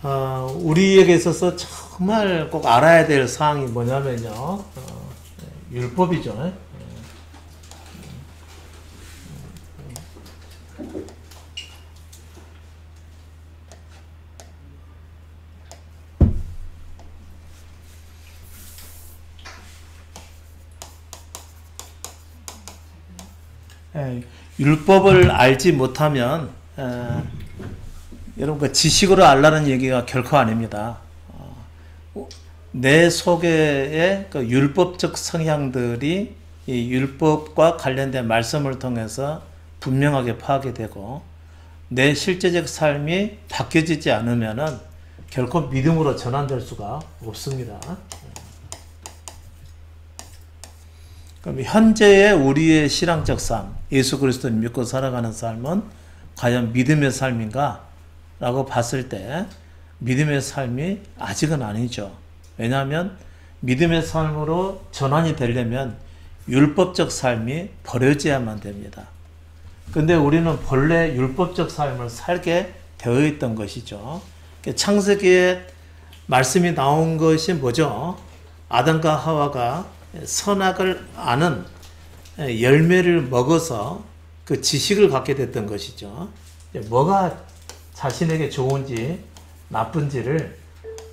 우리에게 있어서 정말 꼭 알아야 될 사항이 뭐냐면요. 율법이죠. 율법을 알지 못하면 여러분 그 지식으로 알라는 얘기가 결코 아닙니다. 내 속에의 그 율법적 성향들이 이 율법과 관련된 말씀을 통해서 분명하게 파악이 되고 내 실제적 삶이 바뀌어지지 않으면은 결코 믿음으로 전환될 수가 없습니다. 그럼 현재의 우리의 신앙적 삶, 예수 그리스도를 믿고 살아가는 삶은 과연 믿음의 삶인가? 라고 봤을 때 믿음의 삶이 아직은 아니죠. 왜냐하면 믿음의 삶으로 전환이 되려면 율법적 삶이 버려져야만 됩니다. 근데 우리는 본래 율법적 삶을 살게 되어 있던 것이죠. 창세기에 말씀이 나온 것이 뭐죠? 아담과 하와가 선악을 아는 열매를 먹어서 그 지식을 갖게 됐던 것이죠. 뭐가 자신에게 좋은지 나쁜지를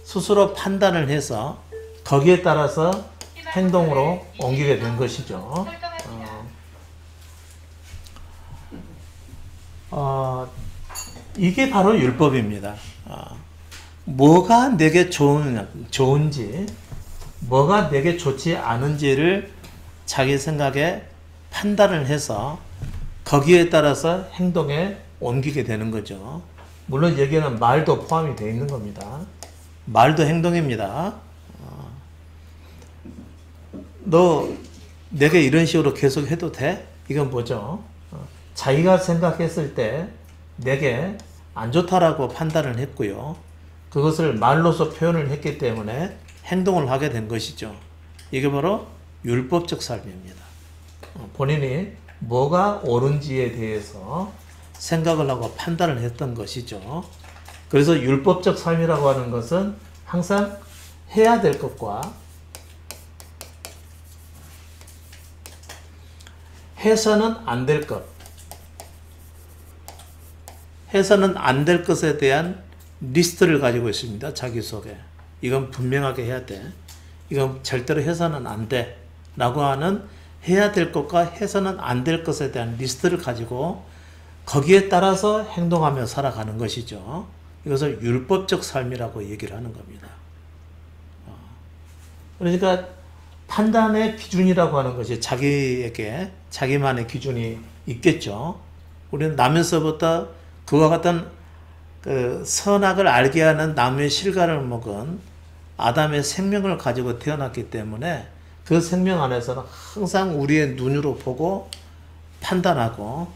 스스로 판단을 해서 거기에 따라서 행동으로 옮기게 된 것이죠. 이게 바로 율법입니다. 뭐가 내게 좋은지 뭐가 내게 좋지 않은지를 자기 생각에 판단을 해서 거기에 따라서 행동에 옮기게 되는 거죠. 물론 여기에는 말도 포함이 되어 있는 겁니다. 말도 행동입니다. 너 내게 이런 식으로 계속 해도 돼? 이건 뭐죠? 자기가 생각했을 때 내게 안 좋다라고 판단을 했고요. 그것을 말로서 표현을 했기 때문에 행동을 하게 된 것이죠. 이게 바로 율법적 삶입니다. 본인이 뭐가 옳은지에 대해서 생각을 하고 판단을 했던 것이죠. 그래서 율법적 삶이라고 하는 것은 항상 해야 될 것과 해서는 안 될 것, 해서는 안 될 것에 대한 리스트를 가지고 있습니다. 자기 속에. 이건 분명하게 해야 돼. 이건 절대로 해서는 안 돼. 라고 하는 해야 될 것과 해서는 안 될 것에 대한 리스트를 가지고 거기에 따라서 행동하며 살아가는 것이죠. 이것을 율법적 삶이라고 얘기를 하는 겁니다. 그러니까 판단의 기준이라고 하는 것이 자기에게 자기만의 기준이 있겠죠. 우리는 나면서부터 그와 같은 그 선악을 알게 하는 나무의 실과를 먹은 아담의 생명을 가지고 태어났기 때문에 그 생명 안에서는 항상 우리의 눈으로 보고 판단하고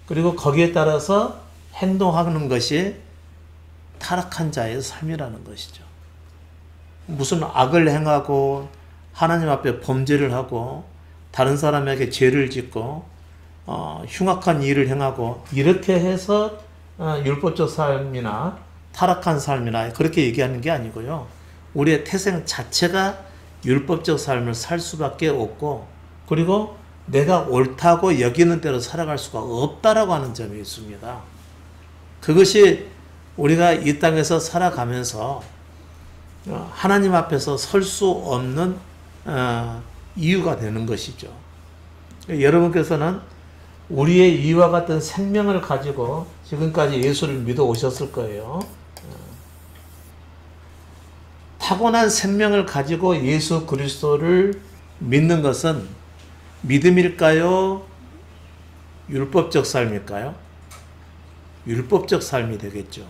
그리고 거기에 따라서 행동하는 것이 타락한 자의 삶이라는 것이죠. 무슨 악을 행하고 하나님 앞에 범죄를 하고 다른 사람에게 죄를 짓고 흉악한 일을 행하고 이렇게 해서 율법적 삶이나 타락한 삶이나 그렇게 얘기하는 게 아니고요. 우리의 태생 자체가 율법적 삶을 살 수밖에 없고 그리고 내가 옳다고 여기는 대로 살아갈 수가 없다라고 하는 점이 있습니다. 그것이 우리가 이 땅에서 살아가면서 하나님 앞에서 설 수 없는 이유가 되는 것이죠. 여러분께서는 우리의 이와 같은 생명을 가지고 지금까지 예수를 믿어 오셨을 거예요. 타고난 생명을 가지고 예수 그리스도를 믿는 것은 믿음일까요? 율법적 삶일까요? 율법적 삶이 되겠죠.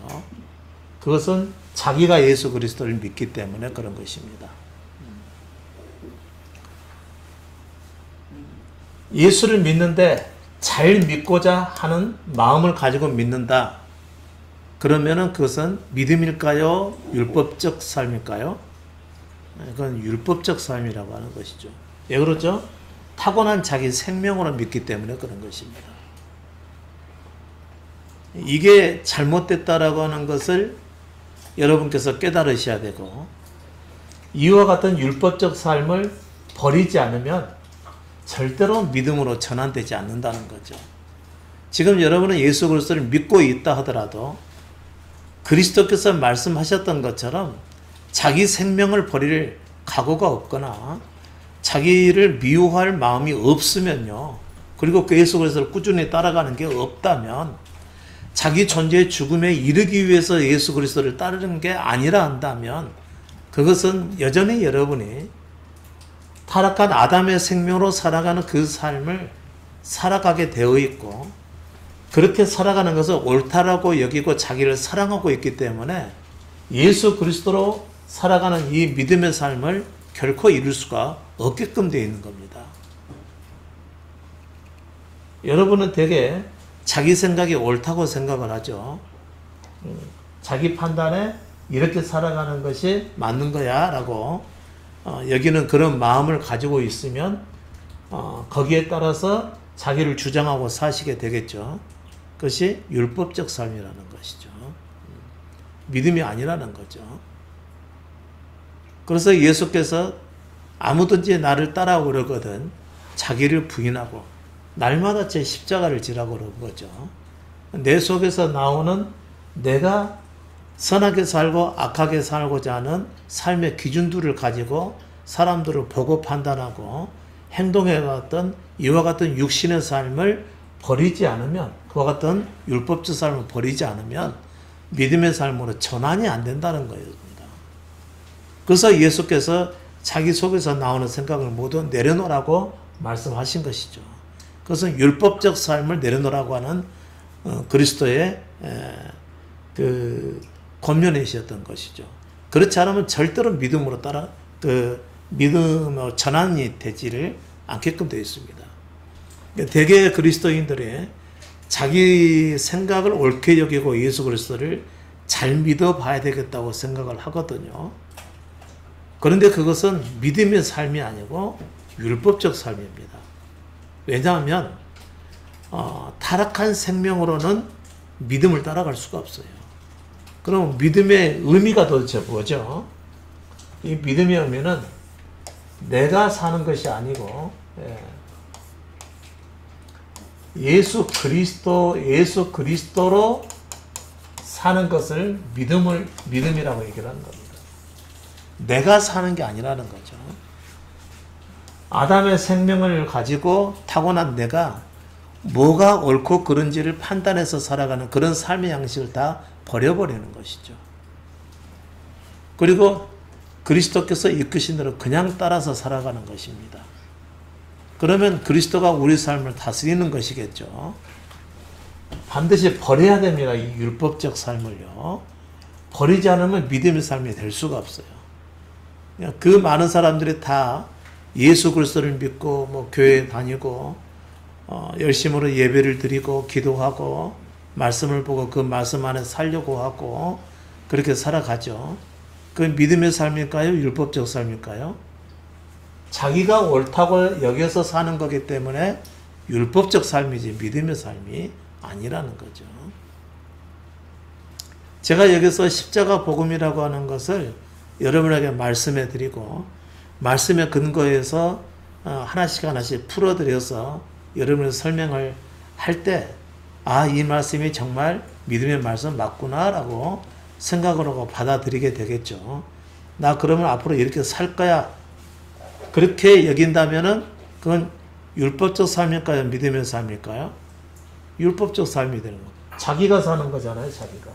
그것은 자기가 예수 그리스도를 믿기 때문에 그런 것입니다. 예수를 믿는데 잘 믿고자 하는 마음을 가지고 믿는다. 그러면은 그것은 믿음일까요? 율법적 삶일까요? 그건 율법적 삶이라고 하는 것이죠. 왜 그렇죠? 타고난 자기 생명으로 믿기 때문에 그런 것입니다. 이게 잘못됐다라고 하는 것을 여러분께서 깨달으셔야 되고, 이와 같은 율법적 삶을 버리지 않으면 절대로 믿음으로 전환되지 않는다는 거죠. 지금 여러분은 예수 그리스도를 믿고 있다 하더라도 그리스도께서 말씀하셨던 것처럼 자기 생명을 버릴 각오가 없거나 자기를 미워할 마음이 없으면요, 그리고 그 예수 그리스도를 꾸준히 따라가는 게 없다면, 자기 존재의 죽음에 이르기 위해서 예수 그리스도를 따르는 게 아니라 한다면, 그것은 여전히 여러분이 타락한 아담의 생명으로 살아가는 그 삶을 살아가게 되어 있고, 그렇게 살아가는 것을 옳다라고 여기고 자기를 사랑하고 있기 때문에 예수 그리스도로 살아가는 이 믿음의 삶을 결코 이룰 수가 없게끔 되어 있는 겁니다. 여러분은 되게 자기 생각이 옳다고 생각을 하죠. 자기 판단에 이렇게 살아가는 것이 맞는 거야 라고 여기는 그런 마음을 가지고 있으면 거기에 따라서 자기를 주장하고 사시게 되겠죠. 그것이 율법적 삶이라는 것이죠. 믿음이 아니라는 거죠. 그래서 예수께서 아무든지 나를 따라오려거든 자기를 부인하고 날마다 제 십자가를 지라고 그런 거죠. 내 속에서 나오는 내가 선하게 살고 악하게 살고자 하는 삶의 기준들을 가지고 사람들을 보고 판단하고 행동해왔던 이와 같은 육신의 삶을 버리지 않으면, 그와 같은 율법적 삶을 버리지 않으면 믿음의 삶으로 전환이 안 된다는 거입니다. 그래서 예수께서 자기 속에서 나오는 생각을 모두 내려놓으라고 말씀하신 것이죠. 그것은 율법적 삶을 내려놓으라고 하는 그리스도의 그 권면이셨던 것이죠. 그렇지 않으면 절대로 믿음으로 따라 믿음으로 전환이 되지를 않게끔 되어 있습니다. 대개 그리스도인들이 자기 생각을 옳게 여기고 예수 그리스도를 잘 믿어 봐야 되겠다고 생각을 하거든요. 그런데 그것은 믿음의 삶이 아니고 율법적 삶입니다. 왜냐하면 타락한 생명으로는 믿음을 따라갈 수가 없어요. 그럼 믿음의 의미가 도대체 뭐죠? 이 믿음의 의미는 내가 사는 것이 아니고 예수 그리스도로 사는 것을 믿음이라고 얘기를 하는 겁니다. 내가 사는 게 아니라는 거죠. 아담의 생명을 가지고 타고난 내가 뭐가 옳고 그른지를 판단해서 살아가는 그런 삶의 양식을 다 버려버리는 것이죠. 그리고 그리스도께서 이끄신 대로 그냥 따라서 살아가는 것입니다. 그러면 그리스도가 우리 삶을 다스리는 것이겠죠. 반드시 버려야 됩니다. 이 율법적 삶을요. 버리지 않으면 믿음의 삶이 될 수가 없어요. 그 많은 사람들이 다 예수 그리스도를 믿고 교회에 다니고 열심으로 예배를 드리고 기도하고 말씀을 보고 그 말씀 안에 살려고 하고 그렇게 살아가죠. 그 믿음의 삶일까요? 율법적 삶일까요? 자기가 옳다고 여겨서 사는 거기 때문에 율법적 삶이지 믿음의 삶이 아니라는 거죠. 제가 여기서 십자가 복음이라고 하는 것을 여러분에게 말씀해 드리고 말씀에 근거해서 하나씩 풀어드려서 여러분의 설명을 할 때 이 말씀이 정말 믿음의 말씀 맞구나 라고 생각을 하고 받아들이게 되겠죠. 나 그러면 앞으로 이렇게 살 거야. 그렇게 여긴다면은 그건 율법적 삶일까요? 믿음의 삶일까요? 율법적 삶이 되는 거예요. 자기가 사는 거잖아요. 자기가.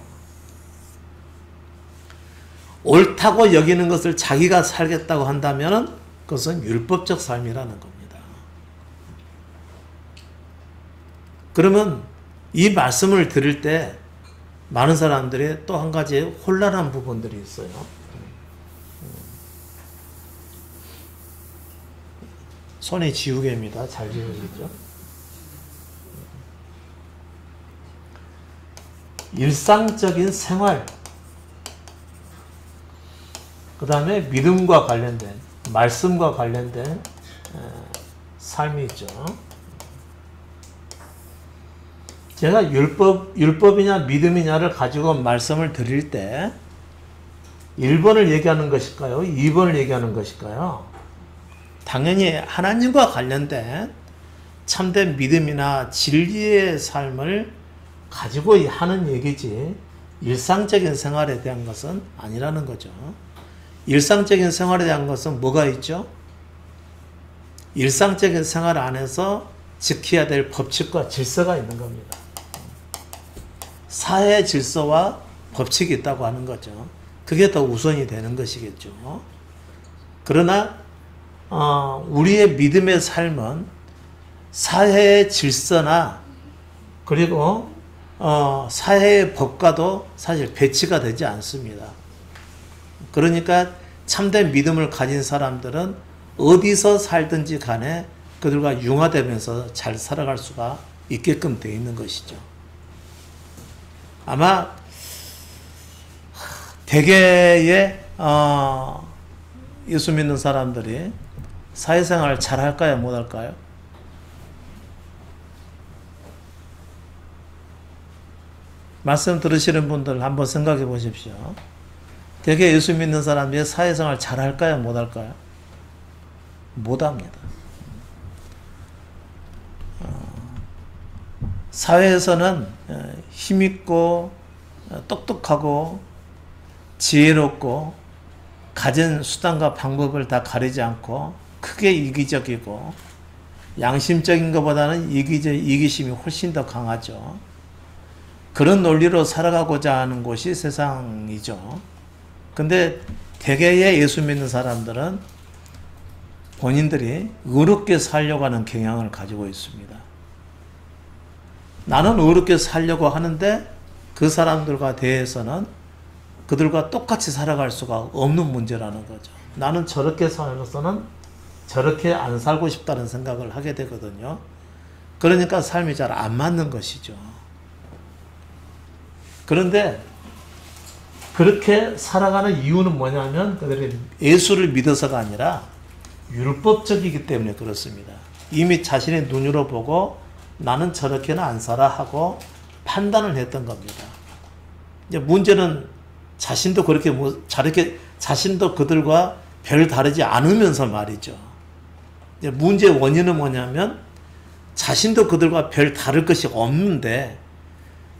옳다고 여기는 것을 자기가 살겠다고 한다면은 그것은 율법적 삶이라는 겁니다. 그러면 이 말씀을 들을 때 많은 사람들이 또 한 가지 혼란한 부분들이 있어요. 손이 지우개입니다. 잘 지워지죠? 일상적인 생활, 그 다음에 믿음과 관련된, 말씀과 관련된 삶이 있죠. 제가 율법이냐 믿음이냐를 가지고 말씀을 드릴 때 1번을 얘기하는 것일까요? 2번을 얘기하는 것일까요? 당연히 하나님과 관련된 참된 믿음이나 진리의 삶을 가지고 하는 얘기지 일상적인 생활에 대한 것은 아니라는 거죠. 일상적인 생활에 대한 것은 뭐가 있죠? 일상적인 생활 안에서 지켜야 될 법칙과 질서가 있는 겁니다. 사회 질서와 법칙이 있다고 하는 거죠. 그게 더 우선이 되는 것이겠죠. 그러나 우리의 믿음의 삶은 사회의 질서나 그리고 사회의 법과도 사실 배치가 되지 않습니다. 그러니까 참된 믿음을 가진 사람들은 어디서 살든지 간에 그들과 융화되면서 잘 살아갈 수가 있게끔 되어 있는 것이죠. 아마 대개의 예수 믿는 사람들이 사회생활을 잘 할까요? 못 할까요? 말씀 들으시는 분들 한번 생각해 보십시오. 대개 예수 믿는 사람이 사회생활 잘 할까요? 못 할까요? 못 합니다. 사회에서는 힘있고 똑똑하고 지혜롭고 가진 수단과 방법을 다 가리지 않고 크게 이기적이고 양심적인 것보다는 이기심이 훨씬 더 강하죠. 그런 논리로 살아가고자 하는 곳이 세상이죠. 근데 대개의 예수 믿는 사람들은 본인들이 의롭게 살려고 하는 경향을 가지고 있습니다. 나는 의롭게 살려고 하는데 그 사람들과 대해서는 그들과 똑같이 살아갈 수가 없는 문제라는 거죠. 나는 저렇게 살아서는 저렇게 안 살고 싶다는 생각을 하게 되거든요. 그러니까 삶이 잘 안 맞는 것이죠. 그런데 그렇게 살아가는 이유는 뭐냐면 그들이 예수를 믿어서가 아니라 율법적이기 때문에 그렇습니다. 이미 자신의 눈으로 보고 나는 저렇게는 안 살아 하고 판단을 했던 겁니다. 이제 문제는 자신도 그렇게 저렇게 자신도 그들과 별 다르지 않으면서 말이죠. 이제 문제의 원인은 뭐냐면 자신도 그들과 별 다를 것이 없는데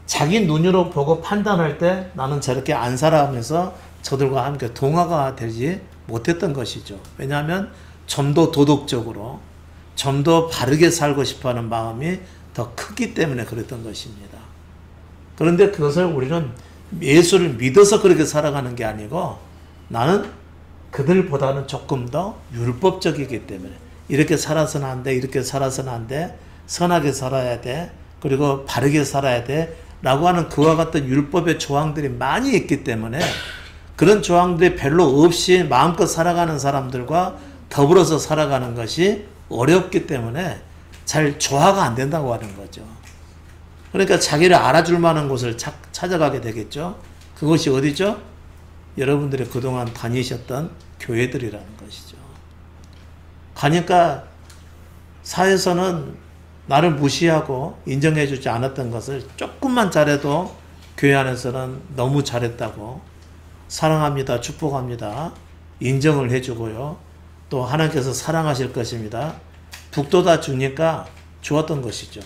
자기 눈으로 보고 판단할 때 나는 저렇게 안 살아 하면서 저들과 함께 동화가 되지 못했던 것이죠. 왜냐하면 좀 더 도덕적으로 좀 더 바르게 살고 싶어하는 마음이 더 크기 때문에 그랬던 것입니다. 그런데 그것을 우리는 예수를 믿어서 그렇게 살아가는 게 아니고 나는 그들보다는 조금 더 율법적이기 때문에 이렇게 살아서는 안 돼, 이렇게 살아서는 안 돼, 선하게 살아야 돼, 그리고 바르게 살아야 돼 라고 하는 그와 같은 율법의 조항들이 많이 있기 때문에 그런 조항들이 별로 없이 마음껏 살아가는 사람들과 더불어서 살아가는 것이 어렵기 때문에 잘 조화가 안 된다고 하는 거죠. 그러니까 자기를 알아줄 만한 곳을 찾아가게 되겠죠. 그것이 어디죠? 여러분들이 그동안 다니셨던 교회들이라는 것이죠. 가니까 사회에서는 나를 무시하고 인정해주지 않았던 것을 조금만 잘해도 교회 안에서는 너무 잘했다고 사랑합니다, 축복합니다, 인정을 해주고요. 또 하나님께서 사랑하실 것입니다. 북돋아 주니까 좋았던 것이죠.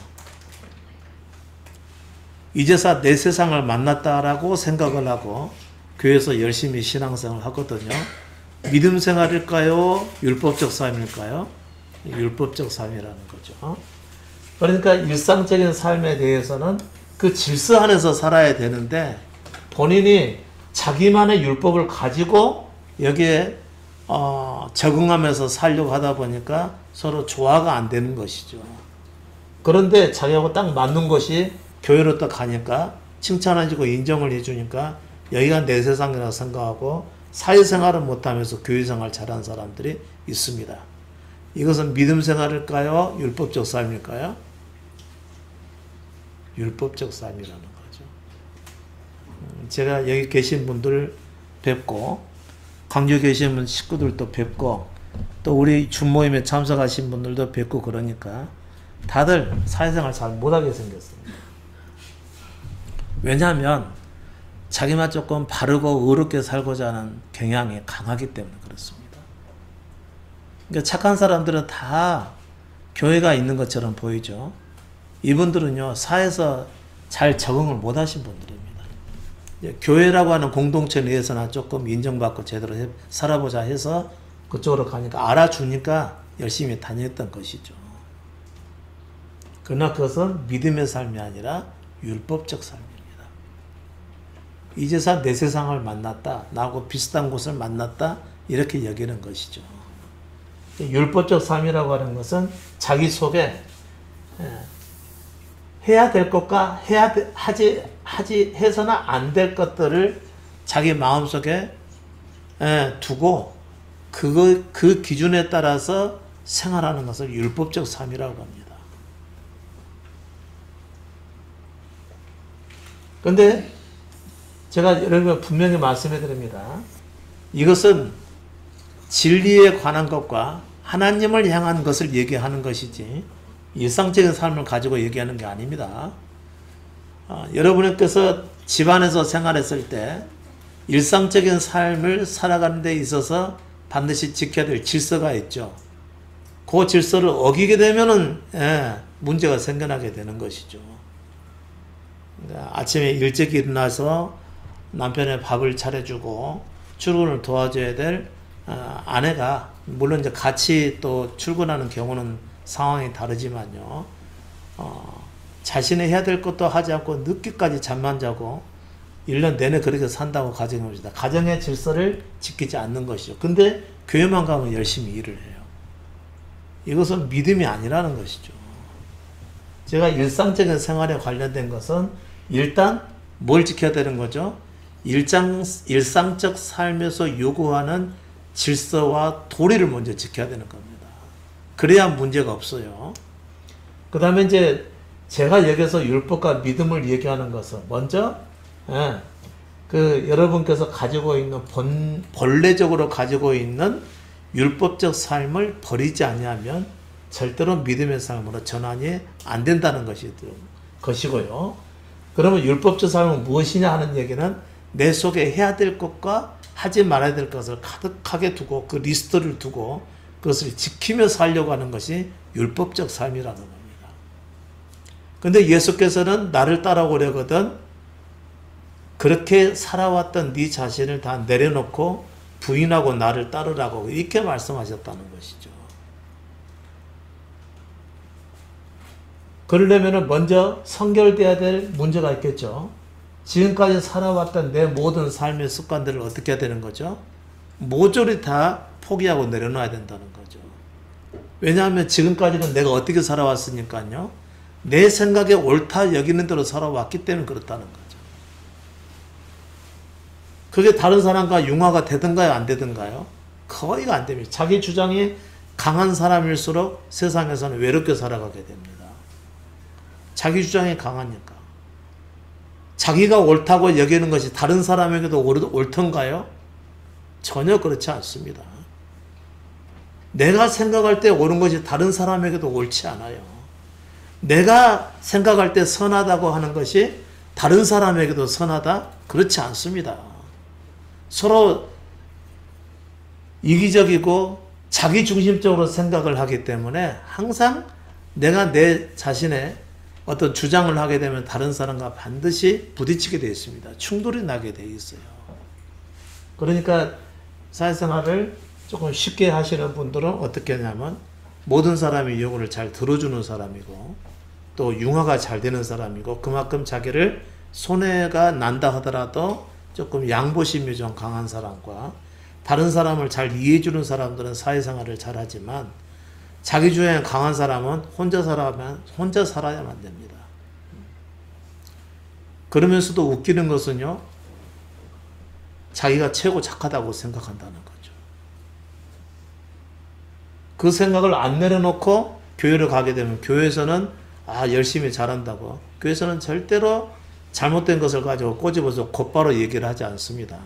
이제서 내 세상을 만났다라고 생각을 하고 교회에서 열심히 신앙생활을 하거든요. 믿음 생활일까요? 율법적 삶일까요? 율법적 삶이라는 거죠. 그러니까 일상적인 삶에 대해서는 그 질서 안에서 살아야 되는데 본인이 자기만의 율법을 가지고 여기에 적응하면서 살려고 하다 보니까 서로 조화가 안 되는 것이죠. 그런데 자기하고 딱 맞는 것이 교회로 딱 가니까 칭찬해주고 인정을 해주니까 여기가 내 세상이라고 생각하고 사회생활을 못하면서 교회생활 잘하는 사람들이 있습니다. 이것은 믿음 생활일까요? 율법적 삶일까요? 율법적 삶이라는 거죠. 제가 여기 계신 분들 뵙고 광주에 계신 식구들도 뵙고 또 우리 준모임에 참석하신 분들도 뵙고 그러니까 다들 사회생활 잘 못하게 생겼습니다. 왜냐하면 자기만 조금 바르고 의롭게 살고자 하는 경향이 강하기 때문에 그렇습니다. 그러니까 착한 사람들은 다 교회가 있는 것처럼 보이죠. 이분들은요, 사회에서 잘 적응을 못 하신 분들입니다. 교회라고 하는 공동체 내에서나 조금 인정받고 제대로 살아보자 해서 그쪽으로 가니까 알아주니까 열심히 다녔던 것이죠. 그러나 그것은 믿음의 삶이 아니라 율법적 삶입니다. 이제서 내 세상을 만났다, 나하고 비슷한 곳을 만났다, 이렇게 여기는 것이죠. 율법적 삶이라고 하는 것은 자기 속에 해야 될 것과 해서는 안 될 것들을 자기 마음속에 두고 그 기준에 따라서 생활하는 것을 율법적 삶이라고 합니다. 그런데 제가 여러분 분명히 말씀해 드립니다. 이것은 진리에 관한 것과 하나님을 향한 것을 얘기하는 것이지 일상적인 삶을 가지고 얘기하는 게 아닙니다. 여러분께서 집안에서 생활했을 때 일상적인 삶을 살아가는 데 있어서 반드시 지켜야 될 질서가 있죠. 그 질서를 어기게 되면은 문제가 생겨나게 되는 것이죠. 그러니까 아침에 일찍 일어나서 남편의 밥을 차려주고 출근을 도와줘야 될 아내가, 물론 이제 같이 또 출근하는 경우는 상황이 다르지만요, 자신이 해야 될 것도 하지 않고 늦게까지 잠만 자고 1년 내내 그렇게 산다고 가정해봅시다. 가정의 질서를 지키지 않는 것이죠. 근데 교회만 가면 열심히 일을 해요. 이것은 믿음이 아니라는 것이죠. 제가 일상적인 생활에 관련된 것은 일단 뭘 지켜야 되는 거죠? 일상적 삶에서 요구하는 질서와 도리를 먼저 지켜야 되는 겁니다. 그래야 문제가 없어요. 그 다음에 이제 제가 여기서 율법과 믿음을 얘기하는 것은 먼저 여러분께서 가지고 있는 본래적으로 가지고 있는 율법적 삶을 버리지 아니하면 절대로 믿음의 삶으로 전환이 안 된다는 것이고요. 그러면 율법적 삶은 무엇이냐 하는 얘기는 내 속에 해야 될 것과 하지 말아야 될 것을 가득하게 두고 그 리스트를 두고 그것을 지키며 살려고 하는 것이 율법적 삶이라는 겁니다. 근데 예수께서는 나를 따라오려거든 그렇게 살아왔던 네 자신을 다 내려놓고 부인하고 나를 따르라고 이렇게 말씀하셨다는 것이죠. 그러려면 먼저 선결돼야 될 문제가 있겠죠. 지금까지 살아왔던 내 모든 삶의 습관들을 어떻게 해야 되는 거죠? 모조리 다 포기하고 내려놔야 된다는 거죠. 왜냐하면 지금까지는 내가 어떻게 살아왔으니까요. 내 생각에 옳다 여기는 대로 살아왔기 때문에 그렇다는 거죠. 그게 다른 사람과 융화가 되든가요, 안 되든가요? 거의가 안 됩니다. 자기 주장이 강한 사람일수록 세상에서는 외롭게 살아가게 됩니다. 자기 주장이 강하니까. 자기가 옳다고 여기는 것이 다른 사람에게도 옳던가요? 전혀 그렇지 않습니다. 내가 생각할 때 옳은 것이 다른 사람에게도 옳지 않아요. 내가 생각할 때 선하다고 하는 것이 다른 사람에게도 선하다? 그렇지 않습니다. 서로 이기적이고 자기중심적으로 생각을 하기 때문에 항상 내가 내 자신의 어떤 주장을 하게 되면 다른 사람과 반드시 부딪히게 되어 있습니다. 충돌이 나게 되어 있어요. 그러니까 사회생활을 조금 쉽게 하시는 분들은 어떻게 하냐면 모든 사람이 요구를 잘 들어주는 사람이고 또 융화가 잘 되는 사람이고 그만큼 자기를 손해가 난다 하더라도 조금 양보심이 좀 강한 사람과 다른 사람을 잘 이해해주는 사람들은 사회생활을 잘하지만 자기 주장이 강한 사람은 혼자 살아야만 됩니다. 그러면서도 웃기는 것은요, 자기가 최고 착하다고 생각한다는 거죠. 그 생각을 안 내려놓고 교회를 가게 되면 교회에서는 열심히 잘한다고, 교회에서는 절대로 잘못된 것을 가지고 꼬집어서 곧바로 얘기를 하지 않습니다.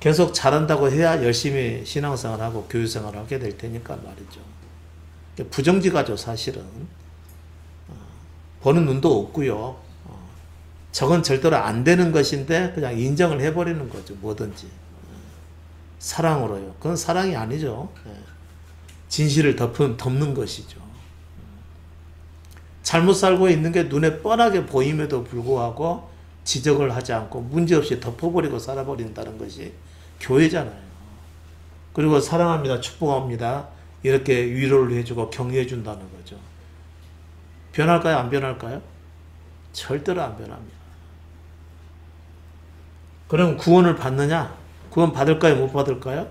계속 잘한다고 해야 열심히 신앙생활하고 교회생활을 하게 될 테니까 말이죠. 부정직하죠, 사실은. 보는 눈도 없고요. 저건 절대로 안 되는 것인데 그냥 인정을 해버리는 거죠. 뭐든지. 사랑으로요. 그건 사랑이 아니죠. 진실을 덮는 것이죠. 잘못 살고 있는 게 눈에 뻔하게 보임에도 불구하고 지적을 하지 않고 문제없이 덮어버리고 살아버린다는 것이 교회잖아요. 그리고 사랑합니다. 축복합니다. 이렇게 위로를 해주고 격려해준다는 거죠. 변할까요? 안 변할까요? 절대로 안 변합니다. 그럼 구원을 받느냐? 구원 받을까요? 못 받을까요?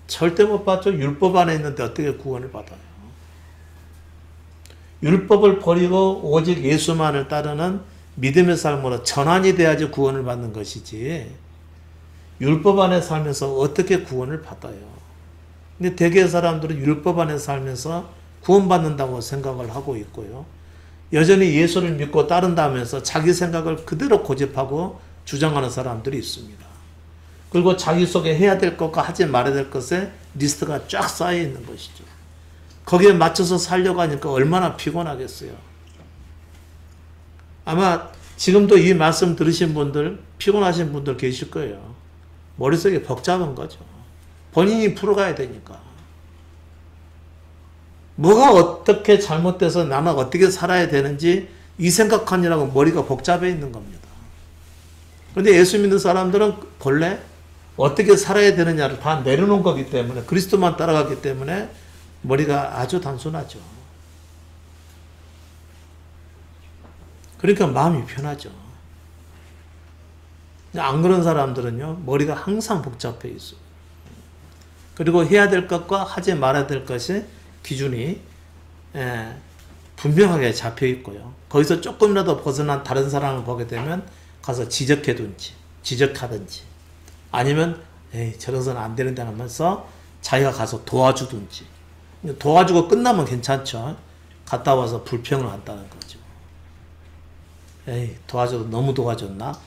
절대 못 받죠. 율법 안에 있는데 어떻게 구원을 받아요? 율법을 버리고 오직 예수만을 따르는 믿음의 삶으로 전환이 돼야지 구원을 받는 것이지 율법 안에 살면서 어떻게 구원을 받아요? 근데 대개의 사람들은 율법 안에 살면서 구원받는다고 생각을 하고 있고요. 여전히 예수를 믿고 따른다면서 자기 생각을 그대로 고집하고 주장하는 사람들이 있습니다. 그리고 자기 속에 해야 될 것과 하지 말아야 될 것에 리스트가 쫙 쌓여 있는 것이죠. 거기에 맞춰서 살려고 하니까 얼마나 피곤하겠어요. 아마 지금도 이 말씀 들으신 분들, 피곤하신 분들 계실 거예요. 머릿속이 복잡한 거죠. 본인이 풀어가야 되니까. 뭐가 어떻게 잘못돼서 나는 어떻게 살아야 되는지 이 생각하느라고 머리가 복잡해 있는 겁니다. 그런데 예수 믿는 사람들은 본래 어떻게 살아야 되느냐를 다 내려놓은 거기 때문에 그리스도만 따라가기 때문에 머리가 아주 단순하죠. 그러니까 마음이 편하죠. 안 그런 사람들은요, 머리가 항상 복잡해 있어요. 그리고 해야 될 것과 하지 말아야 될 것이 기준이 분명하게 잡혀 있고요. 거기서 조금이라도 벗어난 다른 사람을 보게 되면 가서 지적하든지 아니면 에이 저래서는 안 되는데 하면서 자기가 가서 도와주든지 도와주고 끝나면 괜찮죠. 갔다 와서 불평을 한다는 거죠. 에이 도와줘도 너무 도와줬나?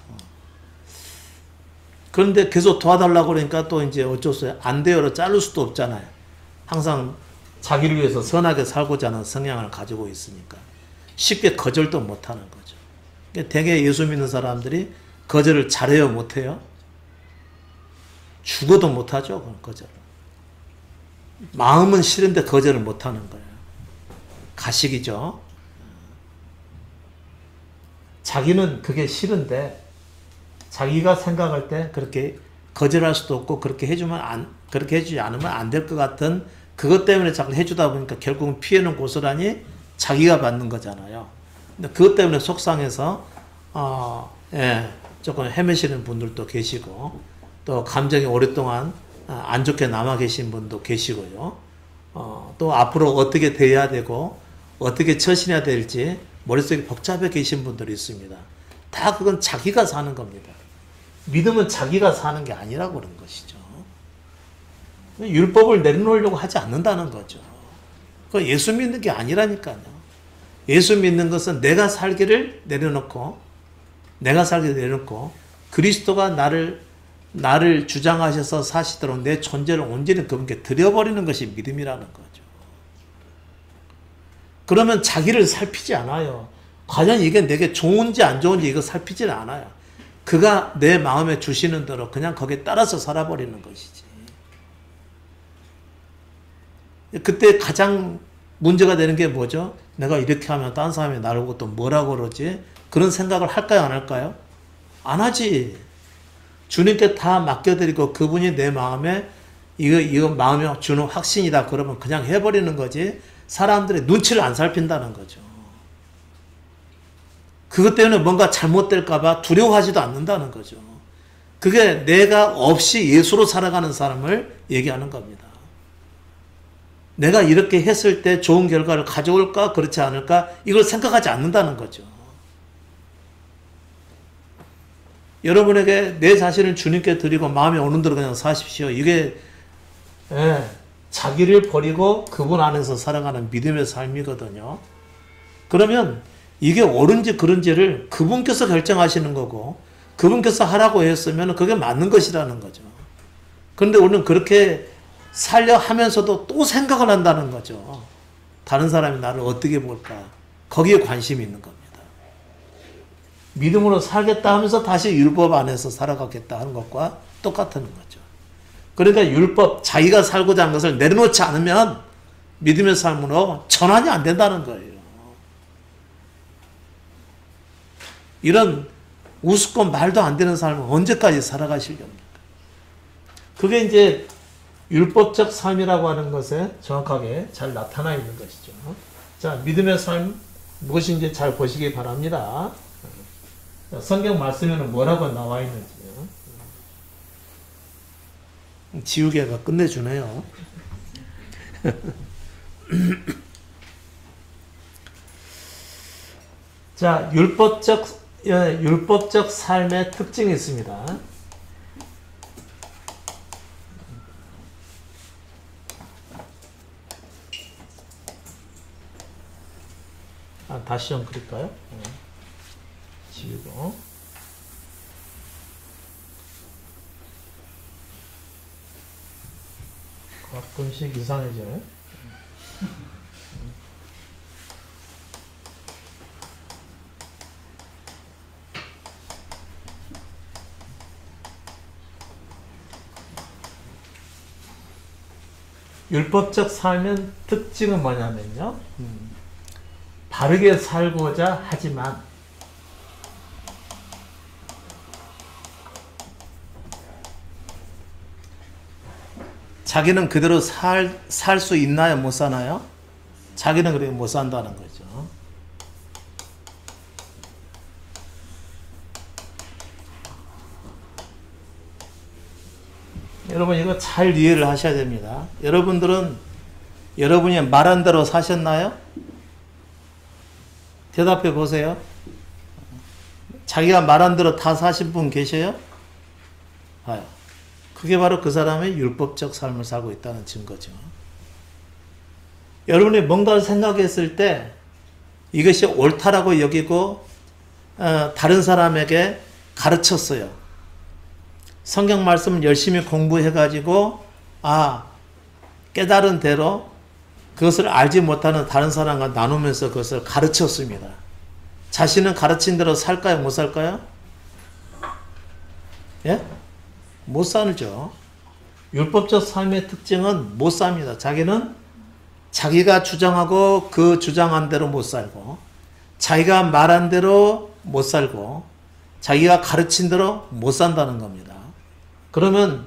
그런데 계속 도와달라고 그러니까 또 이제 어쩔 수 없어요. 안 돼요로 자를 수도 없잖아요. 항상 자기를 위해서 선하게 살고자 하는 성향을 가지고 있으니까 쉽게 거절도 못하는 거죠. 대개 예수 믿는 사람들이 거절을 잘해요? 못해요? 죽어도 못하죠. 거절을. 마음은 싫은데 거절을 못하는 거예요. 가식이죠. 자기는 그게 싫은데 자기가 생각할 때 그렇게 거절할 수도 없고 그렇게 해주지 않으면 안 될 것 같은 그것 때문에 자꾸 해주다 보니까 결국은 피해는 고스란히 자기가 받는 거잖아요. 근데 그것 때문에 속상해서 조금 헤매시는 분들도 계시고 또 감정이 오랫동안 안 좋게 남아 계신 분도 계시고요. 또 앞으로 어떻게 돼야 되고 어떻게 처신해야 될지 머릿속에 복잡해 계신 분들이 있습니다. 다 그건 자기가 사는 겁니다. 믿음은 자기가 사는 게 아니라고 그런 것이죠. 율법을 내려놓으려고 하지 않는다는 거죠. 그건 예수 믿는 게 아니라니까요. 예수 믿는 것은 내가 살기를 내려놓고 그리스도가 나를 주장하셔서 사시도록 내 존재를 온전히 그분께 드려버리는 것이 믿음이라는 거죠. 그러면 자기를 살피지 않아요. 과연 이게 내게 좋은지 안 좋은지 이거 살피지는 않아요. 그가 내 마음에 주시는 대로 그냥 거기에 따라서 살아버리는 것이지. 그때 가장 문제가 되는 게 뭐죠? 내가 이렇게 하면 다른 사람이 나를 보고 또 뭐라고 그러지? 그런 생각을 할까요? 안 할까요? 안 하지. 주님께 다 맡겨드리고 그분이 내 마음에 이거 마음에 주는 확신이다 그러면 그냥 해버리는 거지 사람들의 눈치를 안 살핀다는 거죠. 그것 때문에 뭔가 잘못될까봐 두려워하지도 않는다는 거죠. 그게 내가 없이 예수로 살아가는 사람을 얘기하는 겁니다. 내가 이렇게 했을 때 좋은 결과를 가져올까 그렇지 않을까 이걸 생각하지 않는다는 거죠. 여러분에게 내 자신을 주님께 드리고 마음에 오는 대로 그냥 사십시오. 이게 자기를 버리고 그분 안에서 살아가는 믿음의 삶이거든요. 그러면 이게 옳은지 그른지를 그분께서 결정하시는 거고 그분께서 하라고 했으면 그게 맞는 것이라는 거죠. 그런데 우리는 그렇게 살려 하면서도 또 생각을 한다는 거죠. 다른 사람이 나를 어떻게 볼까? 거기에 관심이 있는 겁니다. 믿음으로 살겠다 하면서 다시 율법 안에서 살아가겠다 하는 것과 똑같은 거죠. 그러니까 율법, 자기가 살고자 하는 것을 내려놓지 않으면 믿음의 삶으로 전환이 안 된다는 거예요. 이런 우습고 말도 안 되는 삶을 언제까지 살아가시렵니까? 그게 이제 율법적 삶이라고 하는 것에 정확하게 잘 나타나 있는 것이죠. 자, 믿음의 삶 무엇인지 잘 보시기 바랍니다. 성경 말씀에는 뭐라고 나와 있는지요. 지우개가 끝내주네요. 자, 율법적 삶의 특징이 있습니다. 다시 좀 그릴까요? 지우고. 가끔씩 이상해져요. 율법적 삶의 특징은 뭐냐면요. 바르게 살고자 하지만 자기는 그대로 살 수 있나요? 못 사나요? 자기는 그렇게 못 산다는 거죠. 여러분 이거 잘 이해를 하셔야 됩니다. 여러분들은 여러분이 말한 대로 사셨나요? 대답해 보세요. 자기가 말한 대로 다 사신 분 계셔요? 그게 바로 그 사람의 율법적 삶을 살고 있다는 증거죠. 여러분이 뭔가를 생각했을 때 이것이 옳다라고 여기고 다른 사람에게 가르쳤어요. 성경 말씀을 열심히 공부해가지고 깨달은 대로 그것을 알지 못하는 다른 사람과 나누면서 그것을 가르쳤습니다. 자신은 가르친 대로 살까요? 못 살까요? 예? 못 살죠. 율법적 삶의 특징은 못 삽니다. 자기는 자기가 주장하고 그 주장한 대로 못 살고, 자기가 말한 대로 못 살고, 자기가 가르친 대로 못 산다는 겁니다. 그러면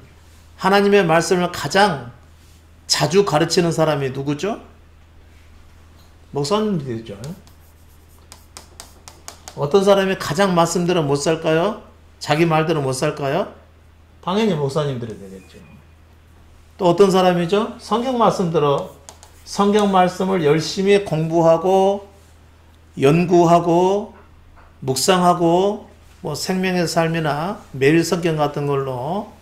하나님의 말씀을 가장 자주 가르치는 사람이 누구죠? 목사님들이죠. 어떤 사람이 가장 말씀대로 못 살까요? 자기 말대로 못 살까요? 당연히 목사님들이 되겠죠. 또 어떤 사람이죠? 성경 말씀대로 성경 말씀을 열심히 공부하고 연구하고 묵상하고 생명의 삶이나 매일 성경 같은 걸로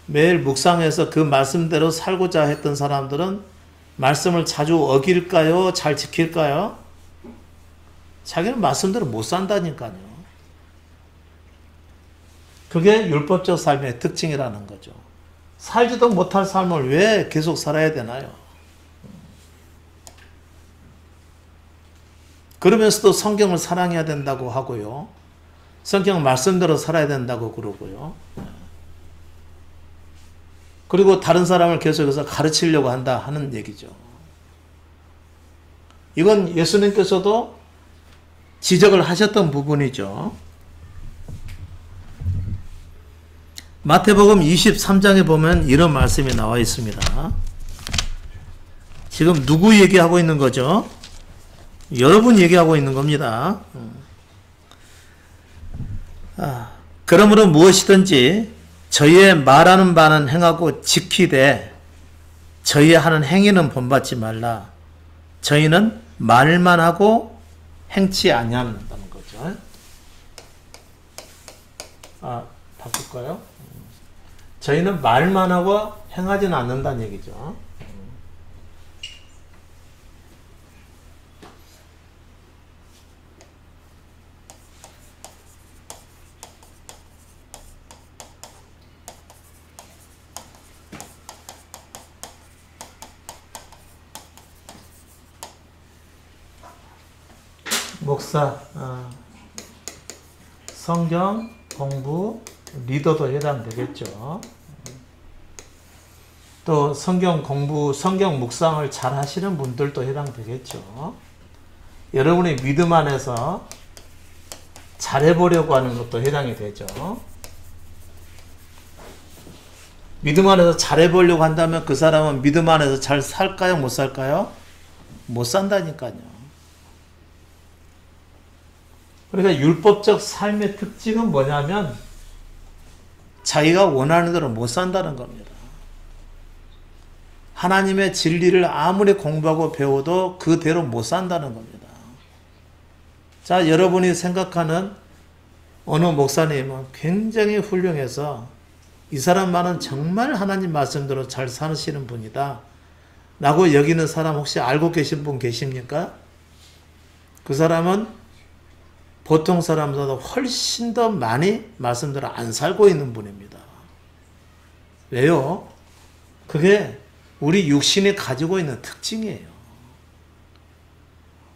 매일 묵상해서 그 말씀대로 살고자 했던 사람들은 말씀을 자주 어길까요? 잘 지킬까요? 자기는 말씀대로 못 산다니까요. 그게 율법적 삶의 특징이라는 거죠. 살지도 못할 삶을 왜 계속 살아야 되나요? 그러면서도 성경을 사랑해야 된다고 하고요. 성경 말씀대로 살아야 된다고 그러고요. 그리고 다른 사람을 계속해서 가르치려고 한다 하는 얘기죠. 이건 예수님께서도 지적을 하셨던 부분이죠. 마태복음 23장에 보면 이런 말씀이 나와 있습니다. 지금 누구 얘기하고 있는 거죠? 여러분 얘기하고 있는 겁니다. 그러므로 무엇이든지 저희의 말하는 바는 행하고 지키되 저희의 하는 행위는 본받지 말라. 저희는 말만 하고 행치 아니한다는 거죠. 바꿀까요? 저희는 말만 하고 행하지는 않는다는 얘기죠. 목사, 성경 공부 리더도 해당되겠죠. 또 성경 공부, 성경 묵상을 잘 하시는 분들도 해당되겠죠. 여러분의 믿음 안에서 잘해보려고 하는 것도 해당이 되죠. 믿음 안에서 잘해보려고 한다면 그 사람은 믿음 안에서 잘 살까요? 못 살까요? 못 산다니까요. 그러니까 율법적 삶의 특징은 뭐냐면 자기가 원하는 대로 못 산다는 겁니다. 하나님의 진리를 아무리 공부하고 배워도 그대로 못 산다는 겁니다. 자, 여러분이 생각하는 어느 목사님은 굉장히 훌륭해서 이 사람만은 정말 하나님 말씀대로 잘 사시는 분이다 라고 여기는 사람 혹시 알고 계신 분 계십니까? 그 사람은 보통 사람보다 훨씬 더 많이 말씀대로 안 살고 있는 분입니다. 왜요? 그게 우리 육신이 가지고 있는 특징이에요.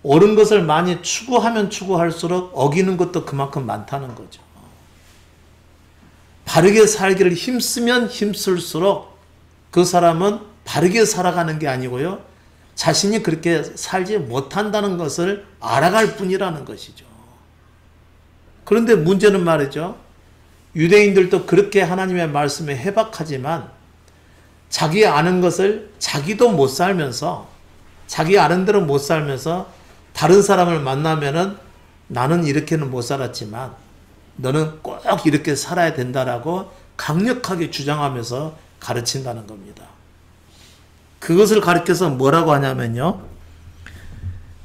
옳은 것을 많이 추구하면 추구할수록 어기는 것도 그만큼 많다는 거죠. 바르게 살기를 힘쓰면 힘쓸수록 그 사람은 바르게 살아가는 게 아니고요. 자신이 그렇게 살지 못한다는 것을 알아갈 뿐이라는 것이죠. 그런데 문제는 말이죠. 유대인들도 그렇게 하나님의 말씀에 해박하지만 자기 아는 것을 자기도 못 살면서 자기 아는 대로 못 살면서 다른 사람을 만나면은 나는 이렇게는 못 살았지만 너는 꼭 이렇게 살아야 된다라고 강력하게 주장하면서 가르친다는 겁니다. 그것을 가르쳐서 뭐라고 하냐면요.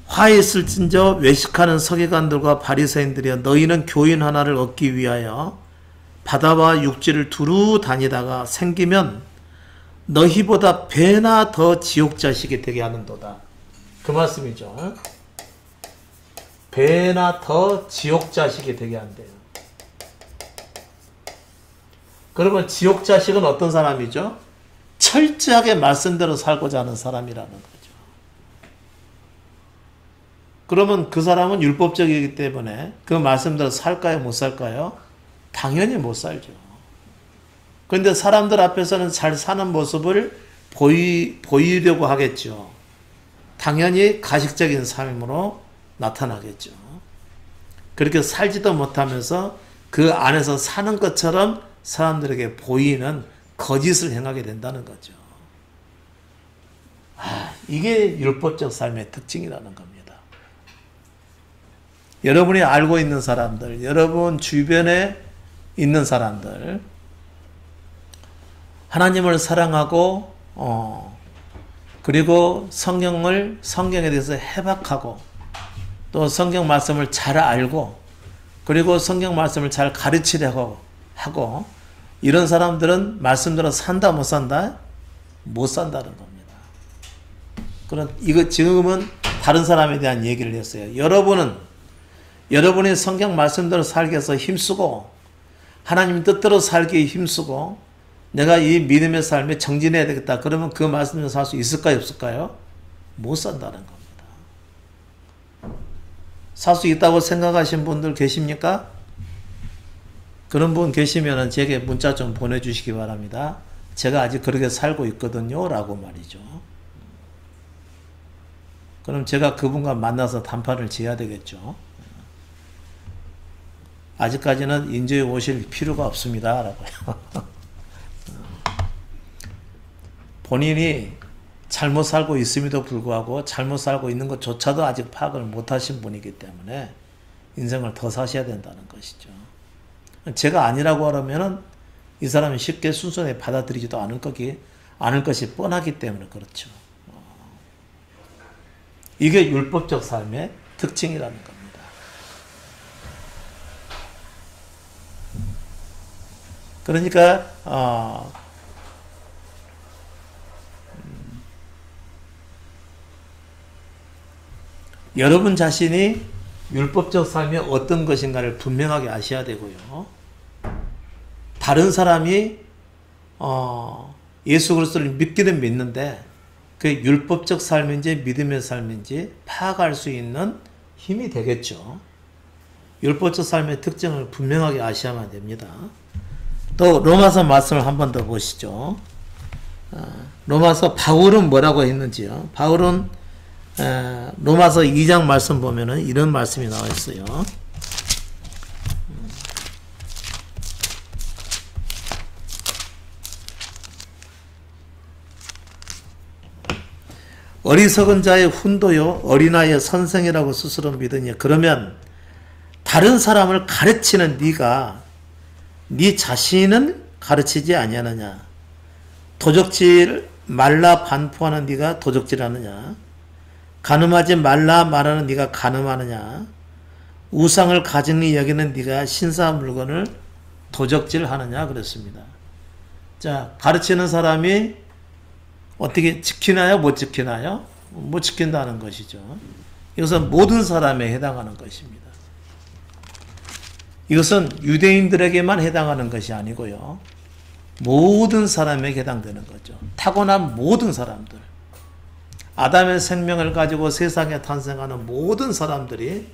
화 있을진저 외식하는 서기관들과 바리새인들이여 너희는 교인 하나를 얻기 위하여 바다와 육지를 두루 다니다가 생기면 너희보다 배나 더 지옥 자식이 되게 하는도다. 그 말씀이죠. 배나 더 지옥 자식이 되게 한대요. 그러면 지옥 자식은 어떤 사람이죠? 철저하게 말씀대로 살고자 하는 사람이라는 거죠. 그러면 그 사람은 율법적이기 때문에 그 말씀대로 살까요? 못 살까요? 당연히 못 살죠. 그런데 사람들 앞에서는 잘 사는 모습을 보이려고 하겠죠. 당연히 가식적인 삶으로 나타나겠죠. 그렇게 살지도 못하면서 그 안에서 사는 것처럼 사람들에게 보이는 거짓을 행하게 된다는 거죠. 이게 율법적 삶의 특징이라는 겁니다. 여러분이 알고 있는 사람들, 여러분 주변에 있는 사람들, 하나님을 사랑하고 그리고 성경에 대해서 해박하고 또 성경 말씀을 잘 알고 그리고 성경 말씀을 잘 가르치려고 하고 이런 사람들은 말씀대로 산다 못 산다? 못 산다는 겁니다. 그럼 이거 지금은 다른 사람에 대한 얘기를 했어요. 여러분이 성경 말씀대로 살기 위해서 힘쓰고 하나님 뜻대로 살기에 힘쓰고 내가 이 믿음의 삶에 정진해야 되겠다. 그러면 그 말씀대로 살 수 있을까요? 없을까요? 못 산다는 겁니다. 살 수 있다고 생각하신 분들 계십니까? 그런 분 계시면 제게 문자 좀 보내주시기 바랍니다. 제가 아직 그렇게 살고 있거든요. 라고 말이죠. 그럼 제가 그분과 만나서 단판을 지어야 되겠죠. 아직까지는 인도에 오실 필요가 없습니다. 라고요. 본인이 잘못 살고 있음에도 불구하고 잘못 살고 있는 것조차도 아직 파악을 못하신 분이기 때문에 인생을 더 사셔야 된다는 것이죠. 제가 아니라고 하면은 이 사람이 쉽게 순순하게 받아들이지도 않을 것이 뻔하기 때문에 그렇죠. 이게 율법적 삶의 특징이라는 겁니다. 그러니까 여러분 자신이 율법적 삶이 어떤 것인가를 분명하게 아셔야 되고요. 다른 사람이 예수 그리스도를 믿기는 믿는데 그게 율법적 삶인지 믿음의 삶인지 파악할 수 있는 힘이 되겠죠. 율법적 삶의 특징을 분명하게 아셔야만 됩니다. 또 로마서 말씀을 한 번 더 보시죠. 로마서 바울은 뭐라고 했는지요. 바울은 로마서 2장 말씀 보면은 이런 말씀이 나와 있어요. 어리석은 자의 훈도요 어린아이의 선생이라고 스스로 믿으니 그러면 다른 사람을 가르치는 네가 네 자신은 가르치지 아니하느냐. 도적질 말라 반포하는 네가 도적질하느냐. 간음하지 말라 말하는 네가 간음하느냐. 우상을 가증히 여기는 네가 신사 물건을 도적질하느냐 그랬습니다. 자, 가르치는 사람이 어떻게 지키나요? 못 지키나요? 못 지킨다는 것이죠. 이것은 모든 사람에 해당하는 것입니다. 이것은 유대인들에게만 해당하는 것이 아니고요. 모든 사람에게 해당되는 거죠. 타고난 모든 사람들. 아담의 생명을 가지고 세상에 탄생하는 모든 사람들이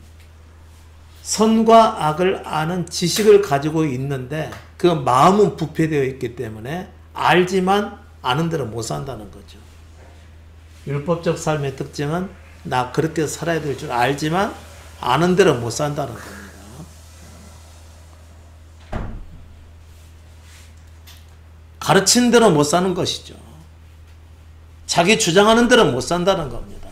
선과 악을 아는 지식을 가지고 있는데 그 마음은 부패되어 있기 때문에 알지만 아는 대로 못 산다는 거죠. 율법적 삶의 특징은 나 그렇게 살아야 될 줄 알지만 아는 대로 못 산다는 겁니다. 가르친 대로 못 사는 것이죠. 자기 주장하는 대로 못 산다는 겁니다.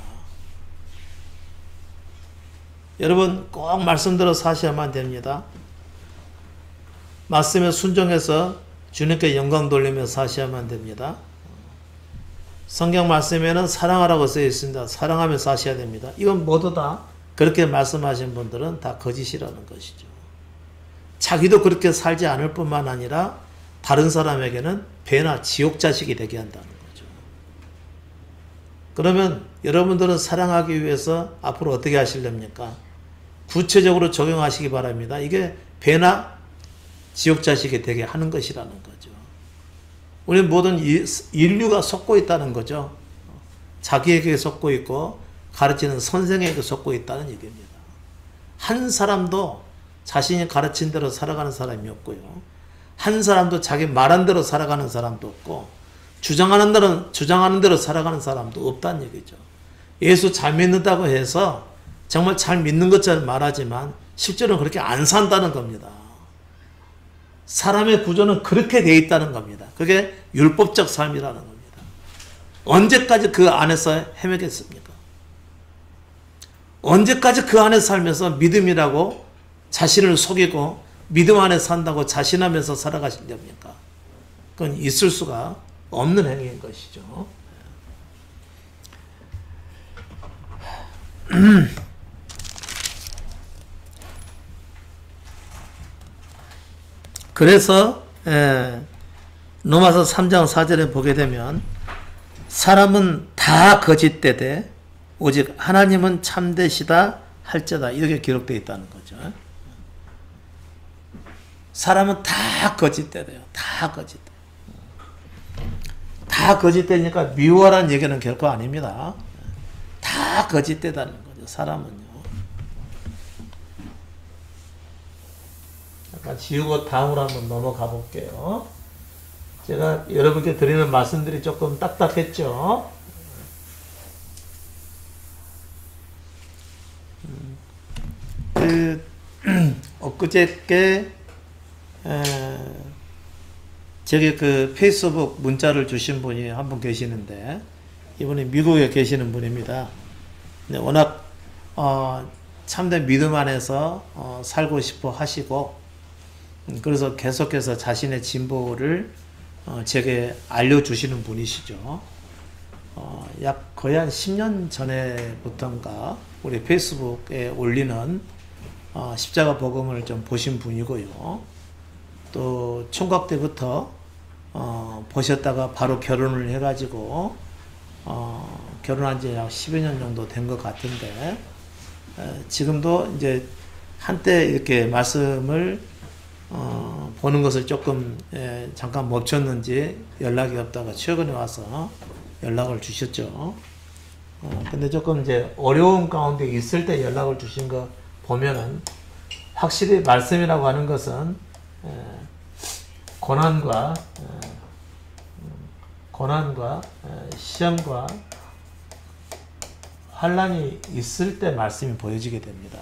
여러분 꼭 말씀대로 사셔야만 됩니다. 말씀에 순종해서 주님께 영광 돌리며 사셔야만 됩니다. 성경 말씀에는 사랑하라고 쓰여 있습니다. 사랑하며 사셔야 됩니다. 이건 모두 다 그렇게 말씀하신 분들은 다 거짓이라는 것이죠. 자기도 그렇게 살지 않을 뿐만 아니라 다른 사람에게는 배나 지옥 자식이 되게 한다는 거죠. 그러면 여러분들은 사랑하기 위해서 앞으로 어떻게 하시렵니까? 구체적으로 적용하시기 바랍니다. 이게 배나 지옥 자식이 되게 하는 것이라는 거죠. 우리 모든 인류가 속고 있다는 거죠. 자기에게 속고 있고 가르치는 선생에게 속고 있다는 얘기입니다. 한 사람도 자신이 가르친 대로 살아가는 사람이 없고요. 한 사람도 자기 말한 대로 살아가는 사람도 없고 주장하는 대로 살아가는 사람도 없다는 얘기죠. 예수 잘 믿는다고 해서 정말 잘 믿는 것처럼 말하지만 실제로는 그렇게 안 산다는 겁니다. 사람의 구조는 그렇게 되어 있다는 겁니다. 그게 율법적 삶이라는 겁니다. 언제까지 그 안에서 헤매겠습니까? 언제까지 그 안에 살면서 믿음이라고 자신을 속이고 믿음 안에 산다고 자신하면서 살아가시렵니까? 그건 있을 수가 없는 행위인 것이죠. 그래서 로마서 3장 4절에 보게 되면 사람은 다 거짓되되 오직 하나님은 참되시다 할지어다 이렇게 기록되어 있다는 거죠. 사람은 다 거짓되대요. 다 거짓돼. 다 거짓되니까 미워라는 얘기는 결코 아닙니다. 다 거짓되다는 거죠. 사람은요. 잠깐 지우고 다음으로 한번 넘어가 볼게요. 제가 여러분께 드리는 말씀들이 조금 딱딱했죠. 엊그저께 저기 그 페이스북 문자를 주신 분이 한 분 계시는데 이분이 미국에 계시는 분입니다. 근데 워낙 참된 믿음 안에서 살고 싶어 하시고 그래서 계속해서 자신의 진보를 제게 알려주시는 분이시죠. 약 거의 한 10년 전에부터인가 우리 페이스북에 올리는 십자가 복음을 좀 보신 분이고요. 또 총각 때부터 보셨다가 바로 결혼을 해가지고 결혼한 지 약 10여 년 정도 된 것 같은데 지금도 이제 한때 이렇게 말씀을 보는 것을 조금 잠깐 멈췄는지 연락이 없다가 최근에 와서 연락을 주셨죠. 근데 조금 이제 어려움 가운데 있을 때 연락을 주신 거 보면은 확실히 말씀이라고 하는 것은 고난과 시험과 환난이 있을 때 말씀이 보여지게 됩니다.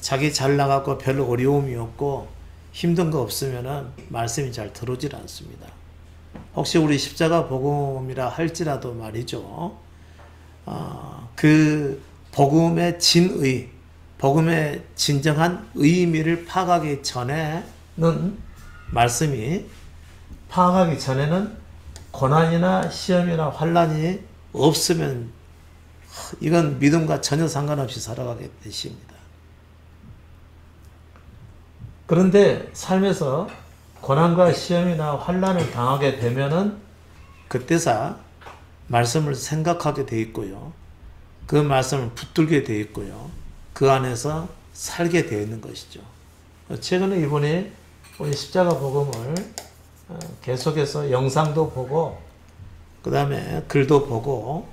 자기 잘 나가고 별 어려움이 없고 힘든 거 없으면은 말씀이 잘 들어오질 않습니다. 혹시 우리 십자가 복음이라 할지라도 말이죠. 그 복음의 진의, 복음의 진정한 의미를 파악하기 전에는 말씀이 파악하기 전에는 고난이나 시험이나 환난이 없으면 이건 믿음과 전혀 상관없이 살아가게 되십니다. 그런데 삶에서 고난과 시험이나 환난을 당하게 되면은 그때서 말씀을 생각하게 돼 있고요. 그 말씀을 붙들게 돼 있고요. 그 안에서 살게 되어 있는 것이죠. 최근에 이번에 우리 십자가 복음을 계속해서 영상도 보고 그 다음에 글도 보고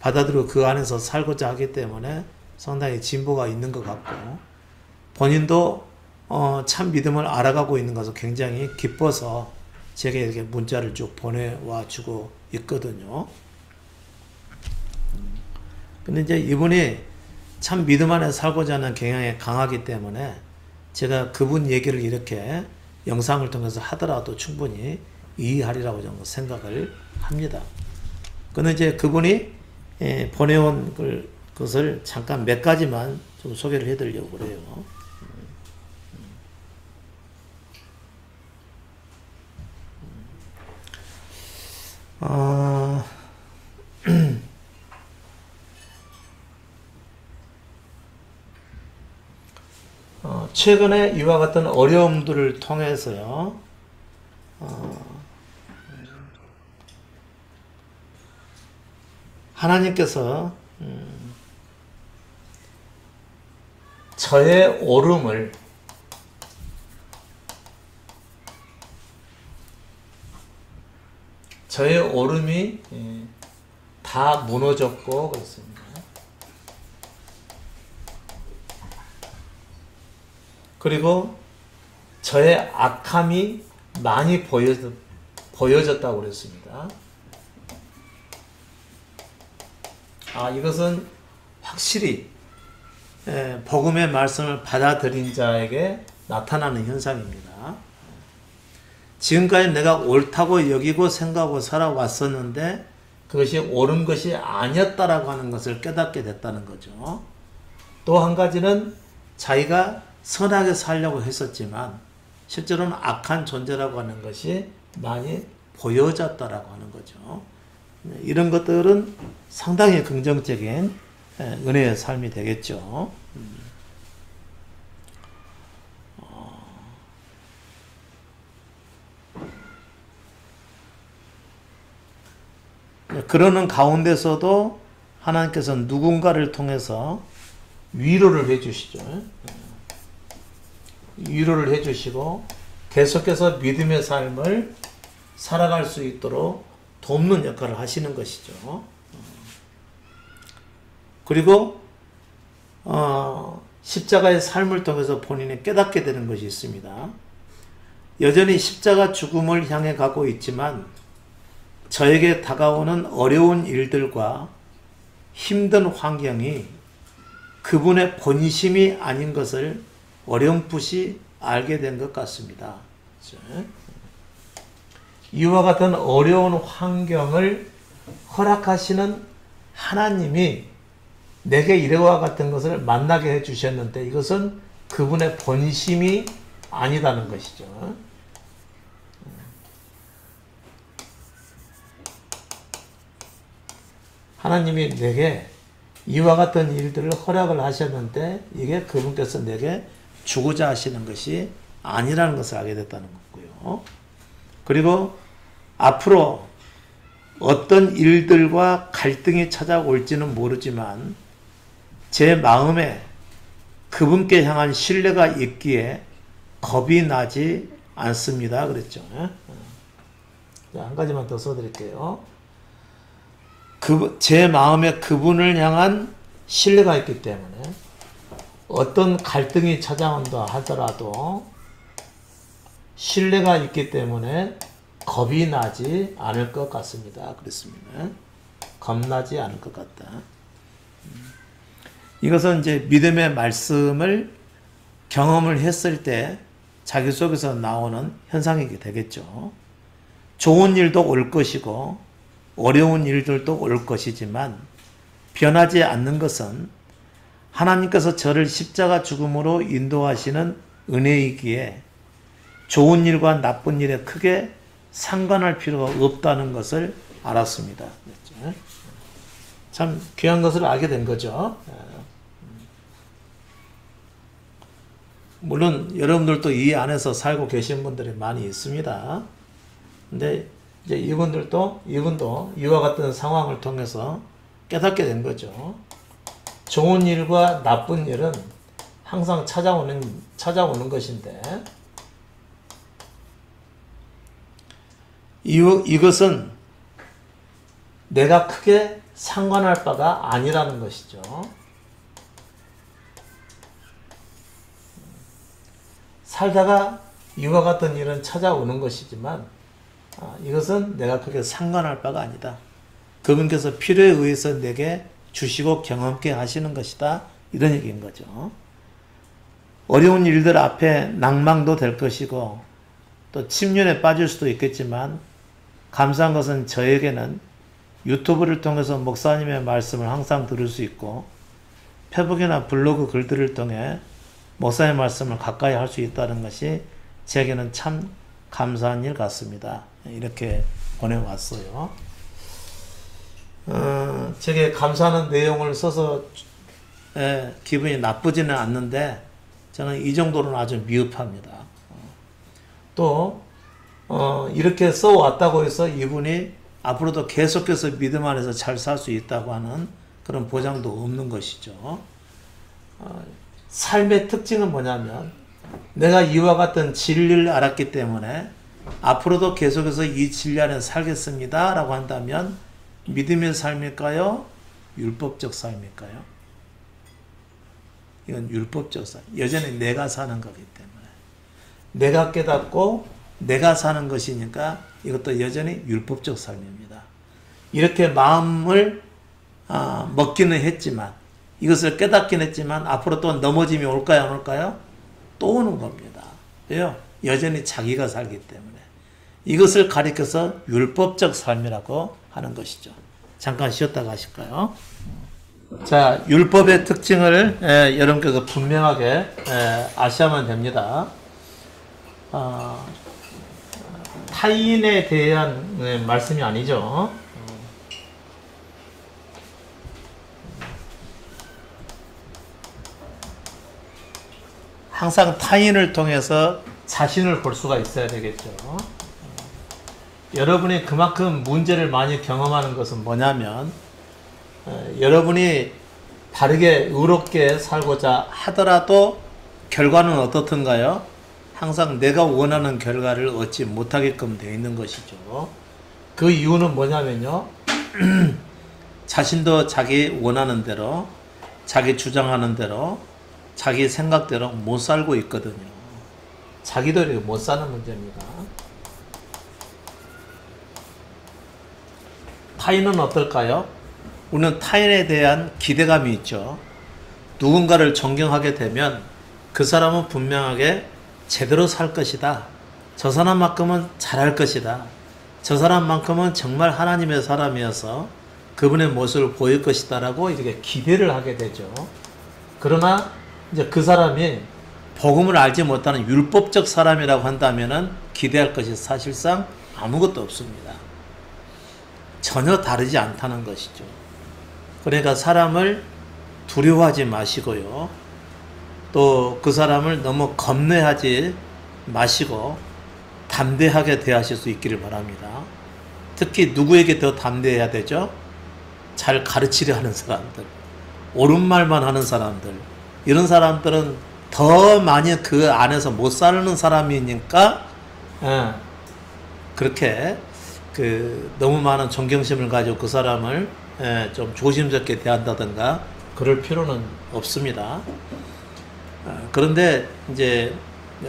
받아들이고 그 안에서 살고자 하기 때문에 상당히 진보가 있는 것 같고 본인도 참 믿음을 알아가고 있는 것을 굉장히 기뻐서 제게 이렇게 문자를 쭉 보내와 주고 있거든요. 근데 이제 이분이 참 믿음 안에 살고자 하는 경향이 강하기 때문에 제가 그분 얘기를 이렇게 영상을 통해서 하더라도 충분히 이해하리라고 저는 생각을 합니다. 근데 이제 그분이 보내온 것을 잠깐 몇 가지만 좀 소개를 해드리려고 그래요. 최근에 이와 같은 어려움들을 통해서요, 하나님께서 저의 오름을 저의 오름이 다 무너졌고 그렇습니다. 그리고 저의 악함이 많이 보여졌다고 그랬습니다. 이것은 확실히 복음의 말씀을 받아들인 자에게 나타나는 현상입니다. 지금까지 내가 옳다고 여기고 생각하고 살아왔었는데 그것이 옳은 것이 아니었다라고 하는 것을 깨닫게 됐다는 거죠. 또 한 가지는 자기가 선하게 살려고 했었지만 실제로는 악한 존재라고 하는 것이 많이 보여졌다라고 하는 거죠. 이런 것들은 상당히 긍정적인 은혜의 삶이 되겠죠. 그러는 가운데서도 하나님께서 누군가를 통해서 위로를 해주시죠. 위로를 해주시고 계속해서 믿음의 삶을 살아갈 수 있도록 돕는 역할을 하시는 것이죠. 그리고 십자가의 삶을 통해서 본인이 깨닫게 되는 것이 있습니다. 여전히 십자가 죽음을 향해 가고 있지만 저에게 다가오는 어려운 일들과 힘든 환경이 그분의 본심이 아닌 것을 어렴풋이 알게 된 것 같습니다. 이와 같은 어려운 환경을 허락하시는 하나님이 내게 이와 같은 것을 만나게 해주셨는데 이것은 그분의 본심이 아니다는 것이죠. 하나님이 내게 이와 같은 일들을 허락을 하셨는데 이게 그분께서 내게 주고자 하시는 것이 아니라는 것을 알게 됐다는 거고요. 그리고 앞으로 어떤 일들과 갈등이 찾아올지는 모르지만 제 마음에 그분께 향한 신뢰가 있기에 겁이 나지 않습니다. 그랬죠. 한 가지만 더 써드릴게요. 제 마음에 그분을 향한 신뢰가 있기 때문에 어떤 갈등이 찾아온다 하더라도 신뢰가 있기 때문에 겁이 나지 않을 것 같습니다. 그렇습니다. 겁나지 않을 것 같다. 이것은 이제 믿음의 말씀을 경험을 했을 때 자기 속에서 나오는 현상이 되겠죠. 좋은 일도 올 것이고 어려운 일들도 올 것이지만 변하지 않는 것은 하나님께서 저를 십자가 죽음으로 인도하시는 은혜이기에 좋은 일과 나쁜 일에 크게 상관할 필요가 없다는 것을 알았습니다. 참 귀한 것을 알게 된 거죠. 물론 여러분들도 이 안에서 살고 계신 분들이 많이 있습니다. 근데 이제 이분도 이와 같은 상황을 통해서 깨닫게 된 거죠. 좋은 일과 나쁜 일은 항상 찾아오는 것인데 이것은 내가 크게 상관할 바가 아니라는 것이죠. 살다가 이와 같은 일은 찾아오는 것이지만 이것은 내가 크게 상관할 바가 아니다. 그분께서 필요에 의해서 내게 주시고 경험케 하시는 것이다. 이런 얘기인 거죠. 어려운 일들 앞에 낭망도 될 것이고 또 침륜에 빠질 수도 있겠지만 감사한 것은 저에게는 유튜브를 통해서 목사님의 말씀을 항상 들을 수 있고 페북이나 블로그 글들을 통해 목사의 말씀을 가까이 할 수 있다는 것이 제게는 참 감사한 일 같습니다. 이렇게 보내왔어요. 제게 감사하는 내용을 써서 기분이 나쁘지는 않는데 저는 이 정도로는 아주 미흡합니다. 또 이렇게 써왔다고 해서 이분이 앞으로도 계속해서 믿음 안에서 잘 살 수 있다고 하는 그런 보장도 없는 것이죠. 삶의 특징은 뭐냐면 내가 이와 같은 진리를 알았기 때문에 앞으로도 계속해서 이 진리 안에 살겠습니다 라고 한다면 믿음의 삶일까요? 율법적 삶일까요? 이건 율법적 삶. 여전히 내가 사는 거기 때문에 내가 깨닫고 내가 사는 것이니까 이것도 여전히 율법적 삶입니다. 이렇게 마음을 먹기는 했지만 이것을 깨닫긴 했지만 앞으로 또 넘어짐이 올까요? 안 올까요? 또 오는 겁니다. 왜요? 여전히 자기가 살기 때문에. 이것을 가리켜서 율법적 삶이라고 하는 것이죠. 잠깐 쉬었다 가실까요? 자, 율법의 특징을 여러분께서 분명하게 아셔야만 됩니다. 타인에 대한 말씀이 아니죠. 항상 타인을 통해서 자신을 볼 수가 있어야 되겠죠. 여러분이 그만큼 문제를 많이 경험하는 것은 뭐냐면 여러분이 바르게 의롭게 살고자 하더라도 결과는 어떻든가요? 항상 내가 원하는 결과를 얻지 못하게끔 되어 있는 것이죠. 그 이유는 뭐냐면요. 자신도 자기 원하는 대로 자기 주장하는 대로 자기 생각대로 못 살고 있거든요. 자기도 못 사는 문제입니다. 타인은 어떨까요? 우리는 타인에 대한 기대감이 있죠. 누군가를 존경하게 되면 그 사람은 분명하게 제대로 살 것이다. 저 사람만큼은 잘할 것이다. 저 사람만큼은 정말 하나님의 사람이어서 그분의 모습을 보일 것이다 라고 이렇게 기대를 하게 되죠. 그러나 이제 그 사람이 복음을 알지 못하는 율법적 사람이라고 한다면은 기대할 것이 사실상 아무것도 없습니다. 전혀 다르지 않다는 것이죠. 그러니까 사람을 두려워하지 마시고요. 또 그 사람을 너무 겁내하지 마시고 담대하게 대하실 수 있기를 바랍니다. 특히 누구에게 더 담대해야 되죠? 잘 가르치려 하는 사람들, 옳은 말만 하는 사람들, 이런 사람들은 더 많이 그 안에서 못 사는 사람이니까 그렇게 너무 많은 존경심을 가지고 그 사람을 좀 조심스럽게 대한다든가 그럴 필요는 없습니다. 그런데 이제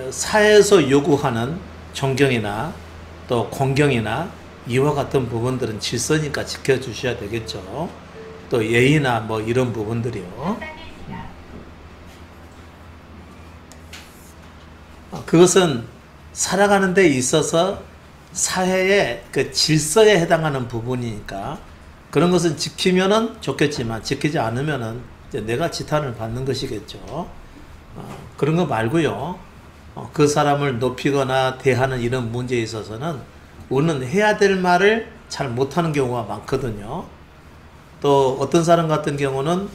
사회에서 요구하는 존경이나 또 공경이나 이와 같은 부분들은 질서니까 지켜주셔야 되겠죠. 또 예의나 뭐 이런 부분들이요. 그것은 살아가는 데 있어서 사회의 그 질서에 해당하는 부분이니까 그런 것은 지키면은 좋겠지만 지키지 않으면은 이제 내가 지탄을 받는 것이겠죠. 그런 거 말고요. 그 사람을 높이거나 대하는 이런 문제에 있어서는 우리는 해야 될 말을 잘 못하는 경우가 많거든요. 또 어떤 사람 같은 경우는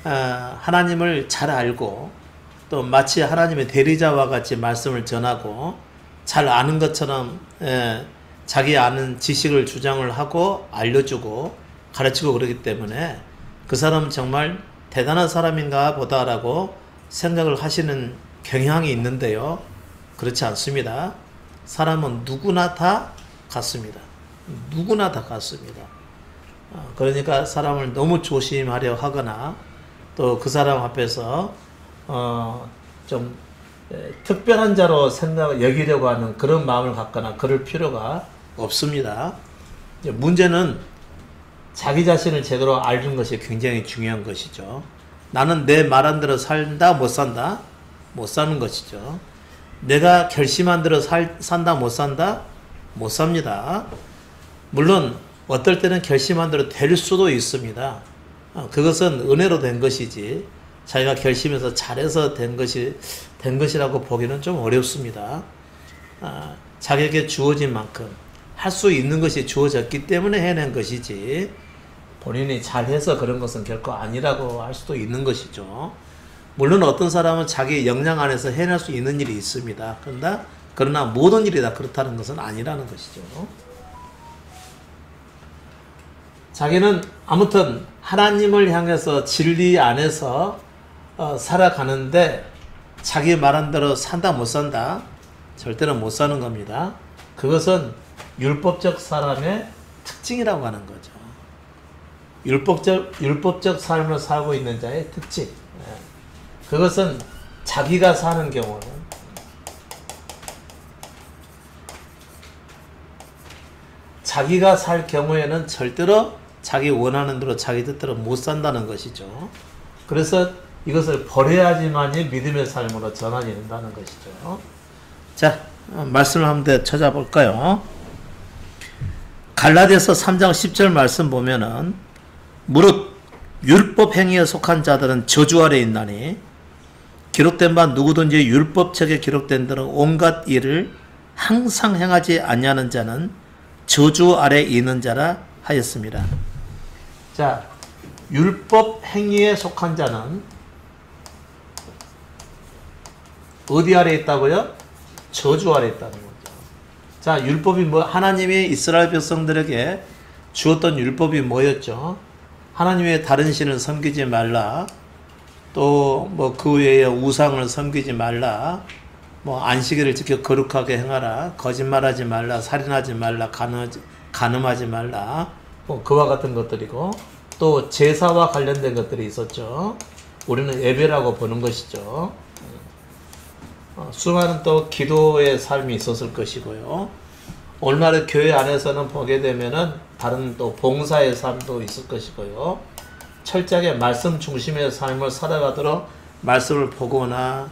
하나님을 잘 알고 또 마치 하나님의 대리자와 같이 말씀을 전하고 잘 아는 것처럼 자기 아는 지식을 주장을 하고 알려주고 가르치고 그러기 때문에 그 사람은 정말 대단한 사람인가 보다라고 생각을 하시는 경향이 있는데요. 그렇지 않습니다. 사람은 누구나 다 같습니다. 누구나 다 같습니다. 그러니까 사람을 너무 조심하려 하거나 또 그 사람 앞에서 좀 특별한 자로 여기려고 하는 그런 마음을 갖거나 그럴 필요가 없습니다. 문제는 자기 자신을 제대로 아는 것이 굉장히 중요한 것이죠. 나는 내 말한 대로 산다 못 산다? 못 사는 것이죠. 내가 결심한 대로 산다 못 산다? 못 삽니다. 물론 어떨 때는 결심한 대로 될 수도 있습니다. 그것은 은혜로 된 것이지 자기가 결심해서 잘해서 된 것이라고 보기는 좀 어렵습니다. 자기에게 주어진 만큼 할 수 있는 것이 주어졌기 때문에 해낸 것이지 본인이 잘해서 그런 것은 결코 아니라고 할 수도 있는 것이죠. 물론 어떤 사람은 자기 역량 안에서 해낼 수 있는 일이 있습니다. 그러나 모든 일이 다 그렇다는 것은 아니라는 것이죠. 자기는 아무튼 하나님을 향해서 진리 안에서 살아가는데 자기 말한 대로 산다 못 산다? 절대로 못 사는 겁니다. 그것은 율법적 사람의 특징이라고 하는 거죠. 율법적 삶을 살고 있는 자의 특징. 그것은 자기가 사는 경우는 자기가 살 경우에는 절대로 자기 원하는 대로 자기 뜻대로 못 산다는 것이죠. 그래서 이것을 버려야지만이 믿음의 삶으로 전환이 된다는 것이죠. 자, 말씀을 한번 찾아볼까요? 갈라디아서 3장 10절 말씀 보면은 무릇 율법 행위에 속한 자들은 저주 아래 있나니 기록된 바 누구든지 율법책에 기록된 대로 온갖 일을 항상 행하지 아니하는 자는 저주 아래 있는 자라 하였습니다. 자, 율법 행위에 속한 자는 어디 아래 있다고요? 저주 아래 있다는 거죠. 자, 율법이 하나님이 이스라엘 백성들에게 주었던 율법이 뭐였죠? 하나님의 다른 신을 섬기지 말라. 또 그 외에 우상을 섬기지 말라. 안식일을 지켜 거룩하게 행하라. 거짓말하지 말라. 살인하지 말라. 간음하지 말라. 그와 같은 것들이고 또 제사와 관련된 것들이 있었죠. 우리는 예배라고 보는 것이죠. 수많은 또 기도의 삶이 있었을 것이고요. 오늘날의 교회 안에서는 보게 되면은 다른 또 봉사의 삶도 있을 것이고요. 철저하게 말씀 중심의 삶을 살아가도록 말씀을 보거나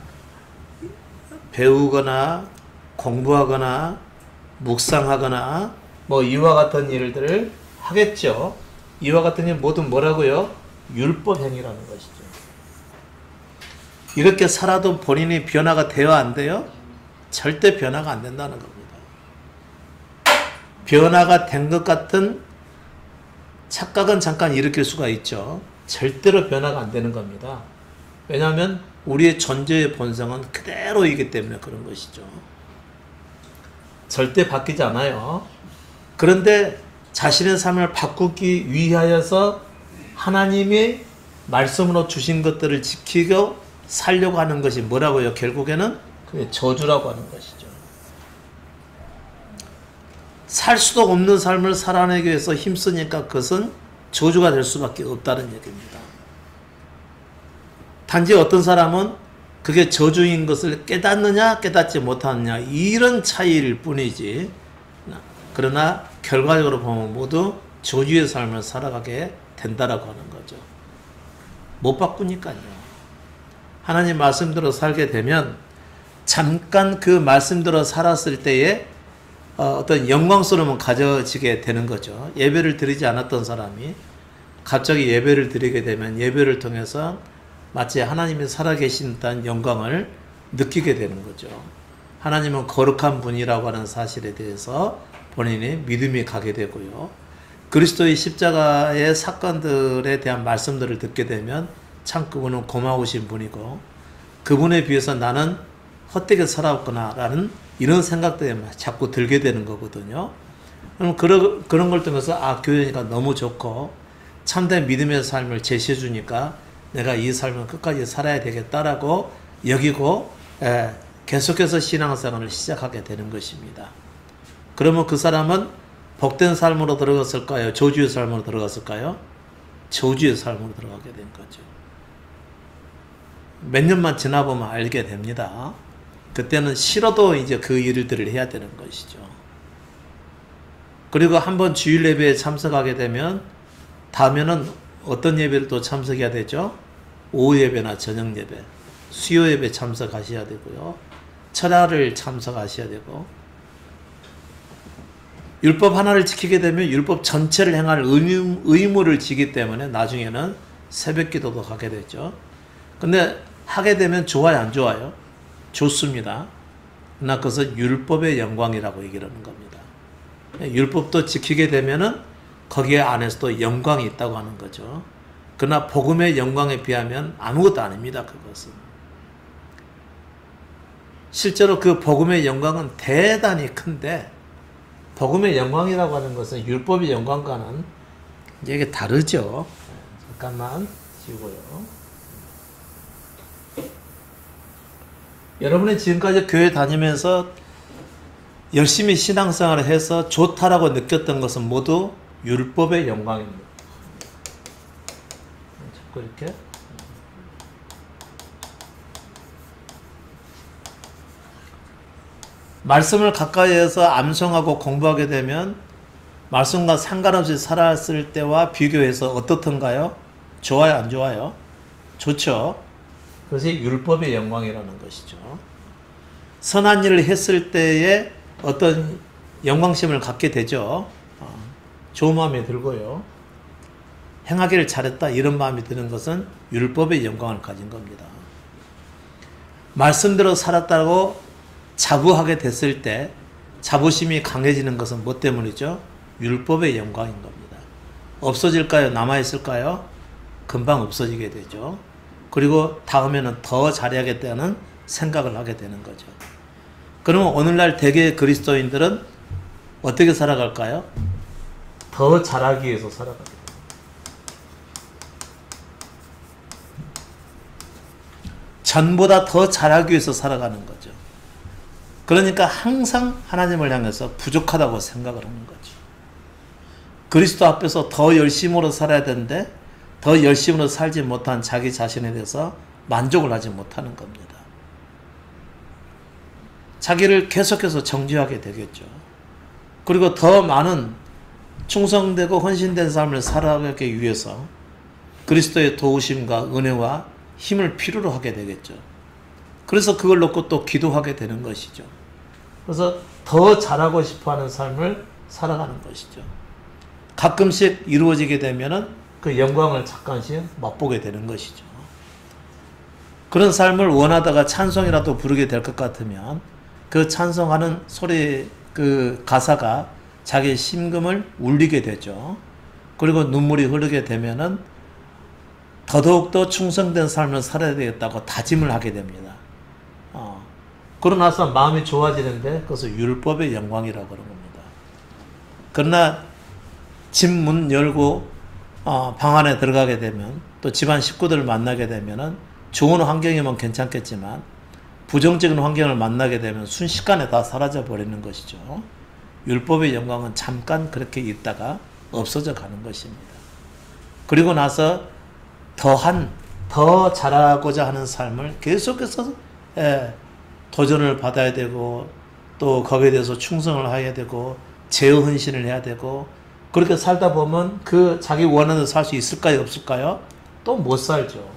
배우거나 공부하거나 묵상하거나 이와 같은 일들을 하겠죠. 이와 같은 일 모두 뭐라고요? 율법 행위라는 것이죠. 이렇게 살아도 본인이 변화가 돼요, 안 돼요? 절대 변화가 안 된다는 겁니다. 변화가 된 것 같은 착각은 잠깐 일으킬 수가 있죠. 절대로 변화가 안 되는 겁니다. 왜냐하면 우리의 존재의 본성은 그대로이기 때문에 그런 것이죠. 절대 바뀌지 않아요. 그런데 자신의 삶을 바꾸기 위하여서 하나님이 말씀으로 주신 것들을 지키고 살려고 하는 것이 뭐라고요? 결국에는 그게 저주라고 하는 것이죠. 살 수도 없는 삶을 살아내기 위해서 힘쓰니까 그것은 저주가 될 수밖에 없다는 얘기입니다. 단지 어떤 사람은 그게 저주인 것을 깨닫느냐 깨닫지 못하느냐 이런 차이일 뿐이지, 그러나 결과적으로 보면 모두 저주의 삶을 살아가게 된다라고 하는 거죠. 못 바꾸니까요. 하나님 말씀대로 살게 되면 잠깐 그 말씀대로 살았을 때에 어떤 영광스러움은 가져지게 되는 거죠. 예배를 드리지 않았던 사람이 갑자기 예배를 드리게 되면 예배를 통해서 마치 하나님이 살아계신다는 영광을 느끼게 되는 거죠. 하나님은 거룩한 분이라고 하는 사실에 대해서 본인이 믿음이 가게 되고요. 그리스도의 십자가의 사건들에 대한 말씀들을 듣게 되면 참 그분은 고마우신 분이고 그분에 비해서 나는 헛되게 살았구나라는 이런 생각들이 자꾸 들게 되는 거거든요. 그럼 그런 걸 통해서 교회가 너무 좋고 참된 믿음의 삶을 제시해 주니까 내가 이 삶을 끝까지 살아야 되겠다라고 여기고 계속해서 신앙생활을 시작하게 되는 것입니다. 그러면 그 사람은 복된 삶으로 들어갔을까요? 저주의 삶으로 들어갔을까요? 저주의 삶으로 들어가게 된 거죠. 몇 년만 지나보면 알게 됩니다. 그때는 싫어도 이제 그 일들을 해야 되는 것이죠. 그리고 한번 주일 예배에 참석하게 되면 다음에는 어떤 예배를 또 참석해야 되죠? 오후 예배나 저녁 예배, 수요 예배 참석하셔야 되고요. 철야를 참석하셔야 되고, 율법 하나를 지키게 되면 율법 전체를 행할 의무를 지기 때문에 나중에는 새벽 기도도 하게 되죠. 근데 하게 되면 좋아요, 안 좋아요? 좋습니다. 그러나 그것은 율법의 영광이라고 얘기를 하는 겁니다. 율법도 지키게 되면은 거기에 안에서도 영광이 있다고 하는 거죠. 그러나 복음의 영광에 비하면 아무것도 아닙니다. 그것은. 실제로 그 복음의 영광은 대단히 큰데 복음의 영광이라고 하는 것은 율법의 영광과는 이게 다르죠. 잠깐만 지우고요. 여러분이 지금까지 교회 다니면서 열심히 신앙생활을 해서 좋다라고 느꼈던 것은 모두 율법의 영광입니다. 자꾸 이렇게 말씀을 가까이에서 암송하고 공부하게 되면 말씀과 상관없이 살았을 때와 비교해서 어떻던가요? 좋아요, 안 좋아요? 좋죠. 그것이 율법의 영광이라는 것이죠. 선한 일을 했을 때에 어떤 영광심을 갖게 되죠. 좋은 마음이 들고요. 행하기를 잘했다 이런 마음이 드는 것은 율법의 영광을 가진 겁니다. 말씀대로 살았다고 자부하게 됐을 때 자부심이 강해지는 것은 뭐 때문이죠? 율법의 영광인 겁니다. 없어질까요? 남아있을까요? 금방 없어지게 되죠. 그리고 다음에는 더 잘해야겠다는 생각을 하게 되는 거죠. 그러면 오늘날 대개 그리스도인들은 어떻게 살아갈까요? 더 잘하기 위해서 살아가게 됩니다. 전보다 더 잘하기 위해서 살아가는 거죠. 그러니까 항상 하나님을 향해서 부족하다고 생각을 하는 거죠. 그리스도 앞에서 더 열심으로 살아야 되는데 더 열심으로 살지 못한 자기 자신에 대해서 만족을 하지 못하는 겁니다. 자기를 계속해서 정죄하게 되겠죠. 그리고 더 많은 충성되고 헌신된 삶을 살아가기 위해서 그리스도의 도우심과 은혜와 힘을 필요로 하게 되겠죠. 그래서 그걸 놓고 또 기도하게 되는 것이죠. 그래서 더 잘하고 싶어하는 삶을 살아가는 것이죠. 가끔씩 이루어지게 되면은 그 영광을 잠깐씩 맛보게 되는 것이죠. 그런 삶을 원하다가 찬송이라도 부르게 될 것 같으면 그 찬송하는 소리 그 가사가 자기의 심금을 울리게 되죠. 그리고 눈물이 흐르게 되면은 더더욱더 충성된 삶을 살아야 되겠다고 다짐을 하게 됩니다. 그러고 나서 마음이 좋아지는데 그것을 율법의 영광이라고 그러는 겁니다. 그러나 집 문 열고 방 안에 들어가게 되면 또 집안 식구들을 만나게 되면은 좋은 환경이면 괜찮겠지만 부정적인 환경을 만나게 되면 순식간에 다 사라져 버리는 것이죠. 율법의 영광은 잠깐 그렇게 있다가 없어져 가는 것입니다. 그리고 나서 더 더 잘하고자 하는 삶을 계속해서 도전을 받아야 되고 또 거기에 대해서 충성을 해야 되고 제어 헌신을 해야 되고 그렇게 살다 보면 그 자기 원하는 대로 살 수 있을까요? 없을까요? 또 못 살죠.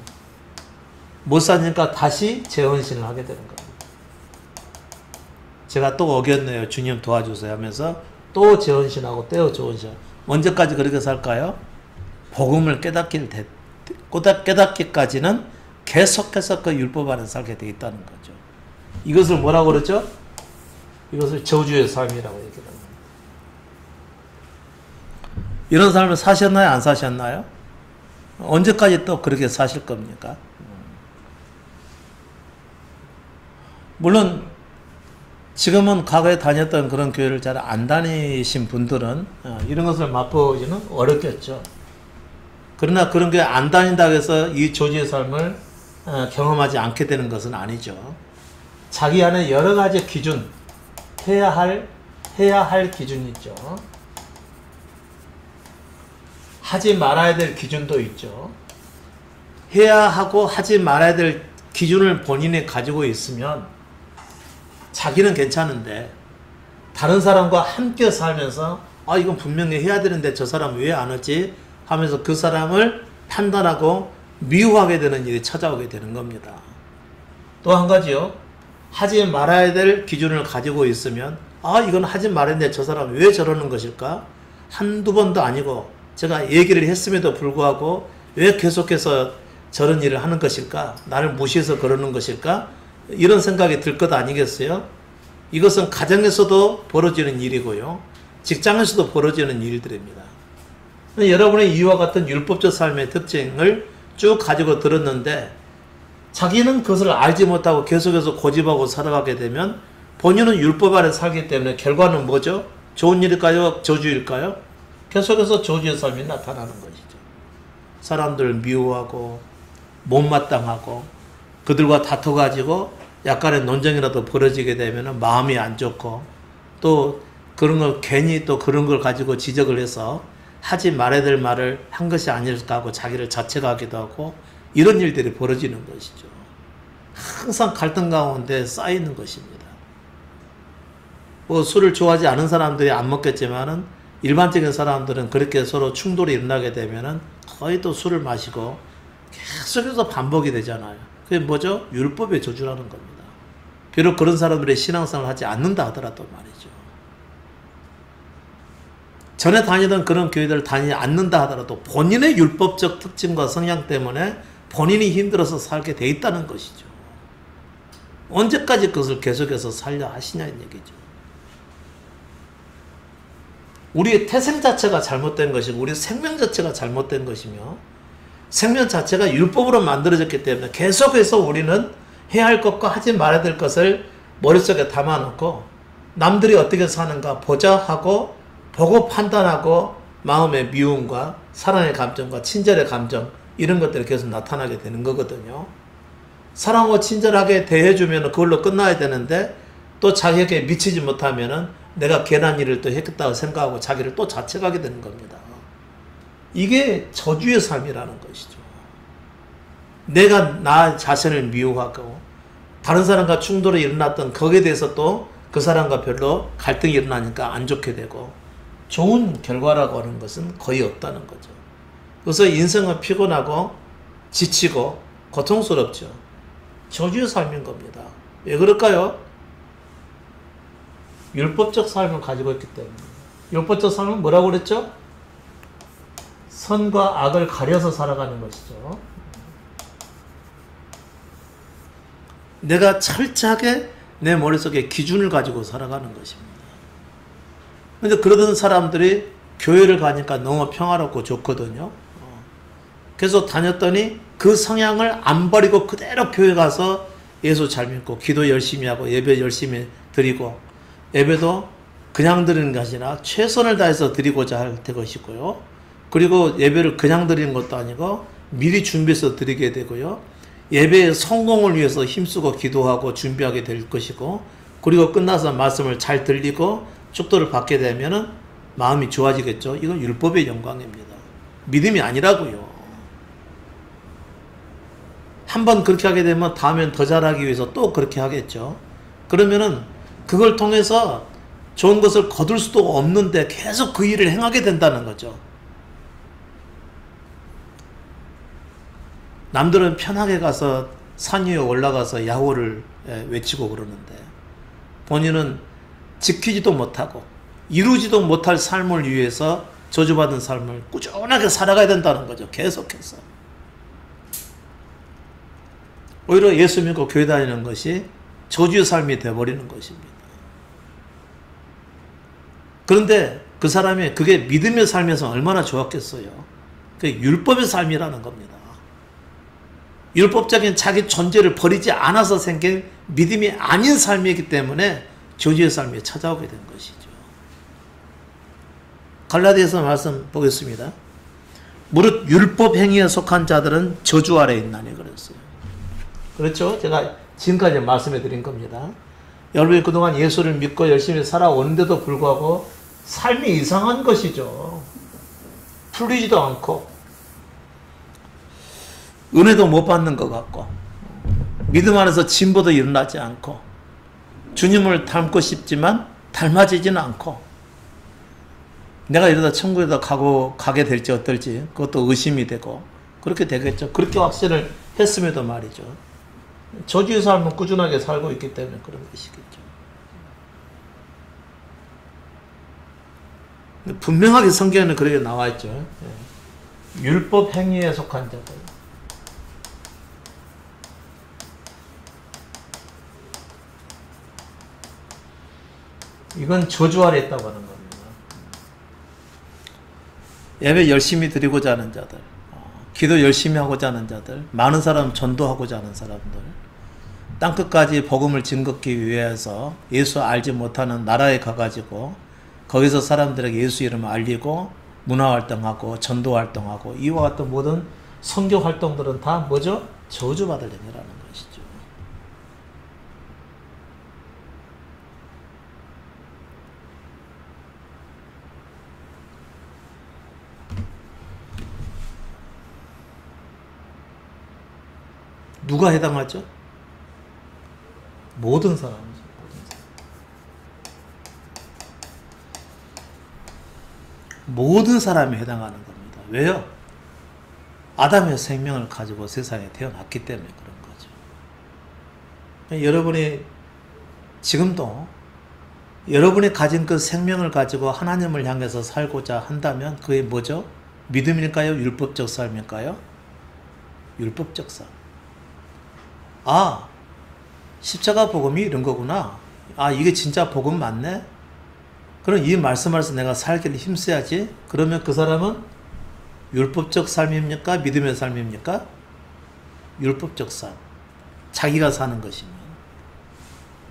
못 사니까 다시 제어 헌신을 하게 되는 겁니다. 제가 또 어겼네요. 주님 도와주세요 하면서 또 제어 헌신하고 떼어 제어 헌신. 언제까지 그렇게 살까요? 복음을 깨닫기까지는 계속해서 그 율법 안에 살게 돼 있다는 거죠. 이것을 뭐라고 그러죠? 이것을 저주의 삶이라고 얘기합니다. 이런 삶을 사셨나요? 안 사셨나요? 언제까지 또 그렇게 사실 겁니까? 물론 지금은 과거에 다녔던 그런 교회를 잘 안 다니신 분들은 이런 것을 맛보기는 어렵겠죠. 그러나 그런 교회 안 다닌다고 해서 이 저주의 삶을 경험하지 않게 되는 것은 아니죠. 자기 안에 여러 가지 기준, 해야 할 기준이 있죠. 하지 말아야 될 기준도 있죠. 해야 하고 하지 말아야 될 기준을 본인이 가지고 있으면 자기는 괜찮은데 다른 사람과 함께 살면서 이건 분명히 해야 되는데 저 사람 왜 안 하지? 하면서 그 사람을 판단하고 미워하게 되는 일이 찾아오게 되는 겁니다. 또 한 가지요. 하지 말아야 될 기준을 가지고 있으면 이건 하지 말았는데 저 사람 왜 저러는 것일까? 한두 번도 아니고 제가 얘기를 했음에도 불구하고 왜 계속해서 저런 일을 하는 것일까? 나를 무시해서 그러는 것일까? 이런 생각이 들 것 아니겠어요? 이것은 가정에서도 벌어지는 일이고요. 직장에서도 벌어지는 일들입니다. 여러분의 이와 같은 율법적 삶의 특징을 쭉 가지고 들었는데 자기는 그것을 알지 못하고 계속해서 고집하고 살아가게 되면 본인은 율법 아래 살기 때문에 결과는 뭐죠? 좋은 일일까요? 저주일까요? 계속해서 저주의 삶이 나타나는 것이죠. 사람들 미워하고 못마땅하고 그들과 다퉈가지고 약간의 논쟁이라도 벌어지게 되면 마음이 안 좋고 또 그런 걸 괜히 또 그런 걸 가지고 지적을 해서 하지 말아야 될 말을 한 것이 아닐까 하고 자기를 자책하기도 하고 이런 일들이 벌어지는 것이죠. 항상 갈등 가운데 쌓이는 것입니다. 뭐 술을 좋아하지 않은 사람들이 안 먹겠지만은 일반적인 사람들은 그렇게 서로 충돌이 일어나게 되면은 거의 또 술을 마시고 계속해서 반복이 되잖아요. 그게 뭐죠? 율법의 저주라는 겁니다. 비록 그런 사람들의 신앙생활을 하지 않는다 하더라도 말이죠. 전에 다니던 그런 교회들을 다니지 않는다 하더라도 본인의 율법적 특징과 성향 때문에 본인이 힘들어서 살게 돼 있다는 것이죠. 언제까지 그것을 계속해서 살려 하시냐는 얘기죠. 우리의 태생 자체가 잘못된 것이고 우리 생명 자체가 잘못된 것이며 생명 자체가 율법으로 만들어졌기 때문에 계속해서 우리는 해야 할 것과 하지 말아야 될 것을 머릿속에 담아놓고 남들이 어떻게 사는가 보자 하고 보고 판단하고 마음의 미움과 사랑의 감정과 친절의 감정 이런 것들이 계속 나타나게 되는 거거든요. 사랑하고 친절하게 대해주면 그걸로 끝나야 되는데 또 자기에게 미치지 못하면 내가 괜한 일을 또 했겠다고 생각하고 자기를 또 자책하게 되는 겁니다. 이게 저주의 삶이라는 것이죠. 내가 나 자신을 미워하고 다른 사람과 충돌이 일어났던 거기에 대해서 또 그 사람과 별로 갈등이 일어나니까 안 좋게 되고 좋은 결과라고 하는 것은 거의 없다는 거죠. 그래서 인생은 피곤하고 지치고 고통스럽죠. 저주의 삶인 겁니다. 왜 그럴까요? 율법적 삶을 가지고 있기 때문에. 율법적 삶은 뭐라고 그랬죠? 선과 악을 가려서 살아가는 것이죠. 내가 철저하게 내 머릿속에 기준을 가지고 살아가는 것입니다. 그런데 그러던 사람들이 교회를 가니까 너무 평화롭고 좋거든요. 그래서 다녔더니 그 성향을 안 버리고 그대로 교회 가서 예수 잘 믿고 기도 열심히 하고 예배 열심히 드리고 예배도 그냥 드리는 것이 아니라 최선을 다해서 드리고자 할 것이고요. 그리고 예배를 그냥 드리는 것도 아니고 미리 준비해서 드리게 되고요. 예배의 성공을 위해서 힘쓰고 기도하고 준비하게 될 것이고 그리고 끝나서 말씀을 잘 들리고 축도를 받게 되면 마음이 좋아지겠죠. 이건 율법의 영광입니다. 믿음이 아니라고요. 한번 그렇게 하게 되면 다음엔 더 잘하기 위해서 또 그렇게 하겠죠. 그러면은 그걸 통해서 좋은 것을 거둘 수도 없는데 계속 그 일을 행하게 된다는 거죠. 남들은 편하게 가서 산 위에 올라가서 야호를 외치고 그러는데 본인은 지키지도 못하고 이루지도 못할 삶을 위해서 저주받은 삶을 꾸준하게 살아가야 된다는 거죠. 계속해서. 오히려 예수 믿고 교회 다니는 것이 저주의 삶이 되어버리는 것입니다. 그런데 그 사람이 그게 믿음의 삶에서 얼마나 좋았겠어요. 그게 율법의 삶이라는 겁니다. 율법적인 자기 존재를 버리지 않아서 생긴 믿음이 아닌 삶이기 때문에 저주의 삶이 찾아오게 된 것이죠. 갈라디아서 말씀 보겠습니다. 무릇 율법 행위에 속한 자들은 저주 아래에 있나니 그랬어요. 그렇죠? 제가 지금까지 말씀해 드린 겁니다. 여러분이 그동안 예수를 믿고 열심히 살아오는데도 불구하고 삶이 이상한 것이죠. 풀리지도 않고 은혜도 못 받는 것 같고 믿음 안에서 진보도 일어나지 않고 주님을 닮고 싶지만 닮아지지는 않고 내가 이러다 천국에다 가게 될지 어떨지 그것도 의심이 되고 그렇게 되겠죠. 그렇게 확신을 했음에도 말이죠. 저주의 삶은 꾸준하게 살고 있기 때문에 그런 것이겠죠. 분명하게 성경에는 그렇게 나와 있죠. 율법 행위에 속한 자들. 이건 저주 아래 있다고 하는 겁니다. 예배 열심히 드리고자 하는 자들, 기도 열심히 하고자 하는 자들, 많은 사람 전도하고자 하는 사람들, 땅끝까지 복음을 증거하기 위해서 예수 알지 못하는 나라에 가가지고 거기서 사람들에게 예수 이름을 알리고 문화활동하고 전도활동하고 이와 같은 모든 선교활동들은 다 뭐죠? 저주받을 행위라는 것이죠. 누가 해당하죠? 모든 사람이죠. 모든 사람이 해당하는 겁니다. 왜요? 아담의 생명을 가지고 세상에 태어났기 때문에 그런 거죠. 여러분이 지금도 여러분이 가진 그 생명을 가지고 하나님을 향해서 살고자 한다면 그게 뭐죠? 믿음일까요? 율법적 삶일까요? 율법적 삶. 아, 십자가 복음이 이런 거구나. 아, 이게 진짜 복음 맞네? 그럼 이 말씀 안에서 내가 살기를 힘써야지. 그러면 그 사람은 율법적 삶입니까? 믿음의 삶입니까? 율법적 삶. 자기가 사는 것이면.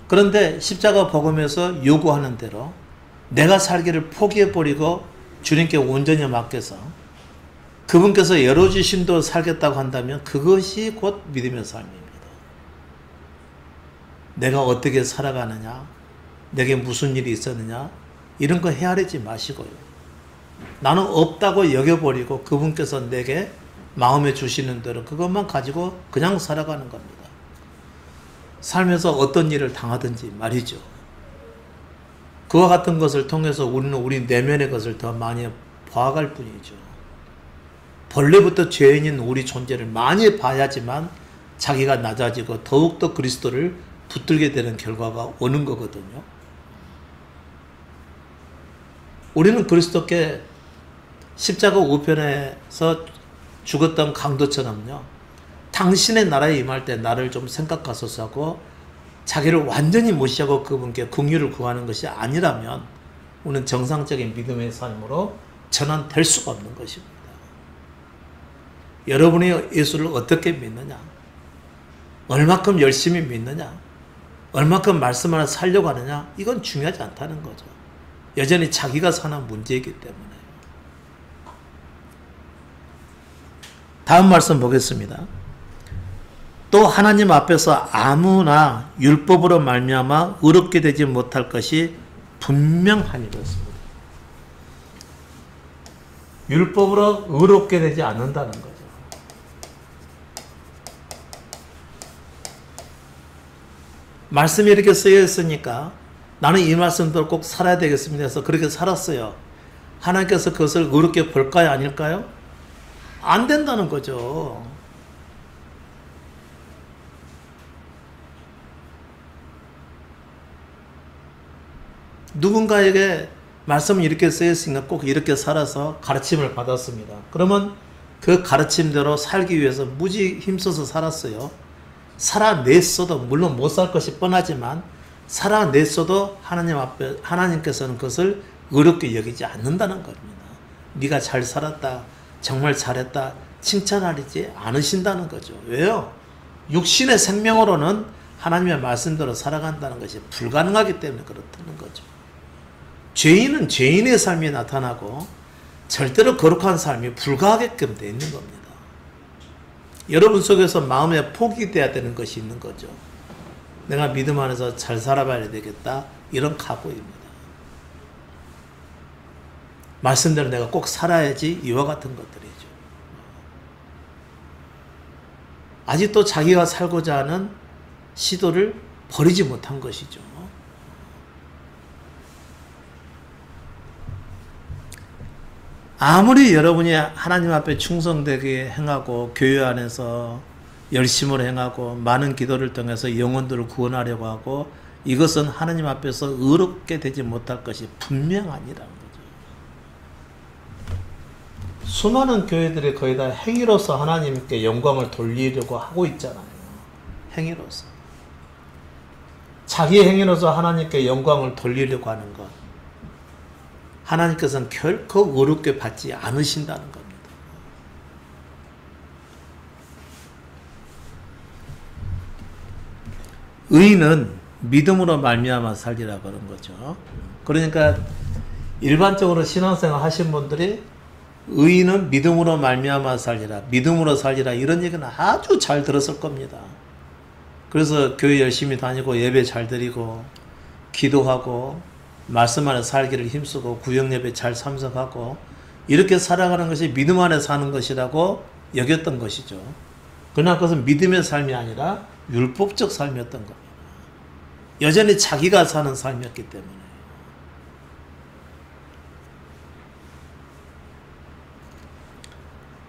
그런데 십자가 복음에서 요구하는 대로 내가 살기를 포기해버리고 주님께 온전히 맡겨서 그분께서 열어주신 대로 살겠다고 한다면 그것이 곧 믿음의 삶입니다. 내가 어떻게 살아가느냐, 내게 무슨 일이 있었느냐, 이런 거 헤아리지 마시고요. 나는 없다고 여겨버리고 그분께서 내게 마음에 주시는 대로 그것만 가지고 그냥 살아가는 겁니다. 삶에서 어떤 일을 당하든지 말이죠. 그와 같은 것을 통해서 우리는 우리 내면의 것을 더 많이 봐갈 뿐이죠. 본래부터 죄인인 우리 존재를 많이 봐야지만 자기가 낮아지고 더욱더 그리스도를 붙들게 되는 결과가 오는 거거든요. 우리는 그리스도께 십자가 우편에서 죽었던 강도처럼요. 당신의 나라에 임할 때 나를 좀 생각하소서 하고 자기를 완전히 무시하고 그분께 긍휼을 구하는 것이 아니라면 우리는 정상적인 믿음의 삶으로 전환될 수가 없는 것입니다. 여러분이 예수를 어떻게 믿느냐? 얼마큼 열심히 믿느냐? 얼마큼 말씀 하나 살려고 하느냐? 이건 중요하지 않다는 거죠. 여전히 자기가 사는 문제이기 때문에. 다음 말씀 보겠습니다. 또 하나님 앞에서 아무나 율법으로 말미암아 의롭게 되지 못할 것이 분명하니 그렇습니다. 율법으로 의롭게 되지 않는다는 거죠. 말씀이 이렇게 쓰여 있으니까 나는 이 말씀대로 꼭 살아야 되겠습니다 해서 그렇게 살았어요. 하나님께서 그것을 어렵게 볼까요? 아닐까요? 안 된다는 거죠. 누군가에게 말씀이 이렇게 쓰였으니까 꼭 이렇게 살아서 가르침을 받았습니다. 그러면 그 가르침대로 살기 위해서 무지 힘써서 살았어요. 살아냈어도 물론 못 살 것이 뻔하지만 살아냈어도 하나님 앞에 하나님께서는 그것을 어렵게 여기지 않는다는 겁니다. 네가 잘 살았다, 정말 잘했다 칭찬하지 않으신다는 거죠. 왜요? 육신의 생명으로는 하나님의 말씀대로 살아간다는 것이 불가능하기 때문에 그렇다는 거죠. 죄인은 죄인의 삶이 나타나고 절대로 거룩한 삶이 불가하게끔 되어 있는 겁니다. 여러분 속에서 마음에 포기 돼야 되는 것이 있는 거죠. 내가 믿음 안에서 잘 살아봐야 되겠다 이런 각오입니다. 말씀대로 내가 꼭 살아야지 이와 같은 것들이죠. 아직도 자기가 살고자 하는 시도를 버리지 못한 것이죠. 아무리 여러분이 하나님 앞에 충성되게 행하고 교회 안에서 열심을 행하고 많은 기도를 통해서 영혼들을 구원하려고 하고 이것은 하나님 앞에서 의롭게 되지 못할 것이 분명하니라는 거죠. 수많은 교회들이 거의 다 행위로서 하나님께 영광을 돌리려고 하고 있잖아요. 행위로서. 자기 행위로서 하나님께 영광을 돌리려고 하는 것. 하나님께서는 결코 어렵게 받지 않으신다는 겁니다. 의인은 믿음으로 말미암아 살리라 그런 거죠. 그러니까 일반적으로 신앙생활 하신 분들이 의인은 믿음으로 말미암아 살리라, 믿음으로 살리라 이런 얘기는 아주 잘 들었을 겁니다. 그래서 교회 열심히 다니고 예배 잘 드리고 기도하고 말씀 안에 살기를 힘쓰고 구역예배 잘 참석하고 이렇게 살아가는 것이 믿음 안에 사는 것이라고 여겼던 것이죠. 그러나 그것은 믿음의 삶이 아니라 율법적 삶이었던 겁니다. 여전히 자기가 사는 삶이었기 때문에.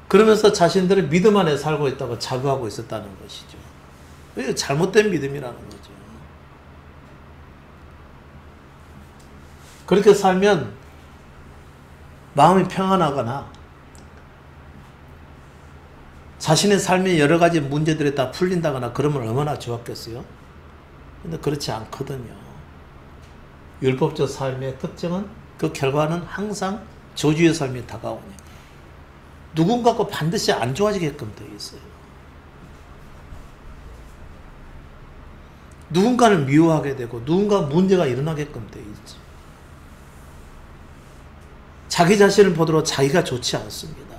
그러면서 자신들은 믿음 안에 살고 있다고 자부하고 있었다는 것이죠. 이게 잘못된 믿음이라는 거죠. 그렇게 살면 마음이 평안하거나 자신의 삶의 여러 가지 문제들이 다 풀린다거나 그러면 얼마나 좋았겠어요? 근데 그렇지 않거든요. 율법적 삶의 특징은 그 결과는 항상 저주의 삶이 다가오니까 누군가가 반드시 안 좋아지게끔 되어 있어요. 누군가를 미워하게 되고 누군가 문제가 일어나게끔 되어 있죠. 자기 자신을 보더라도 자기가 좋지 않습니다.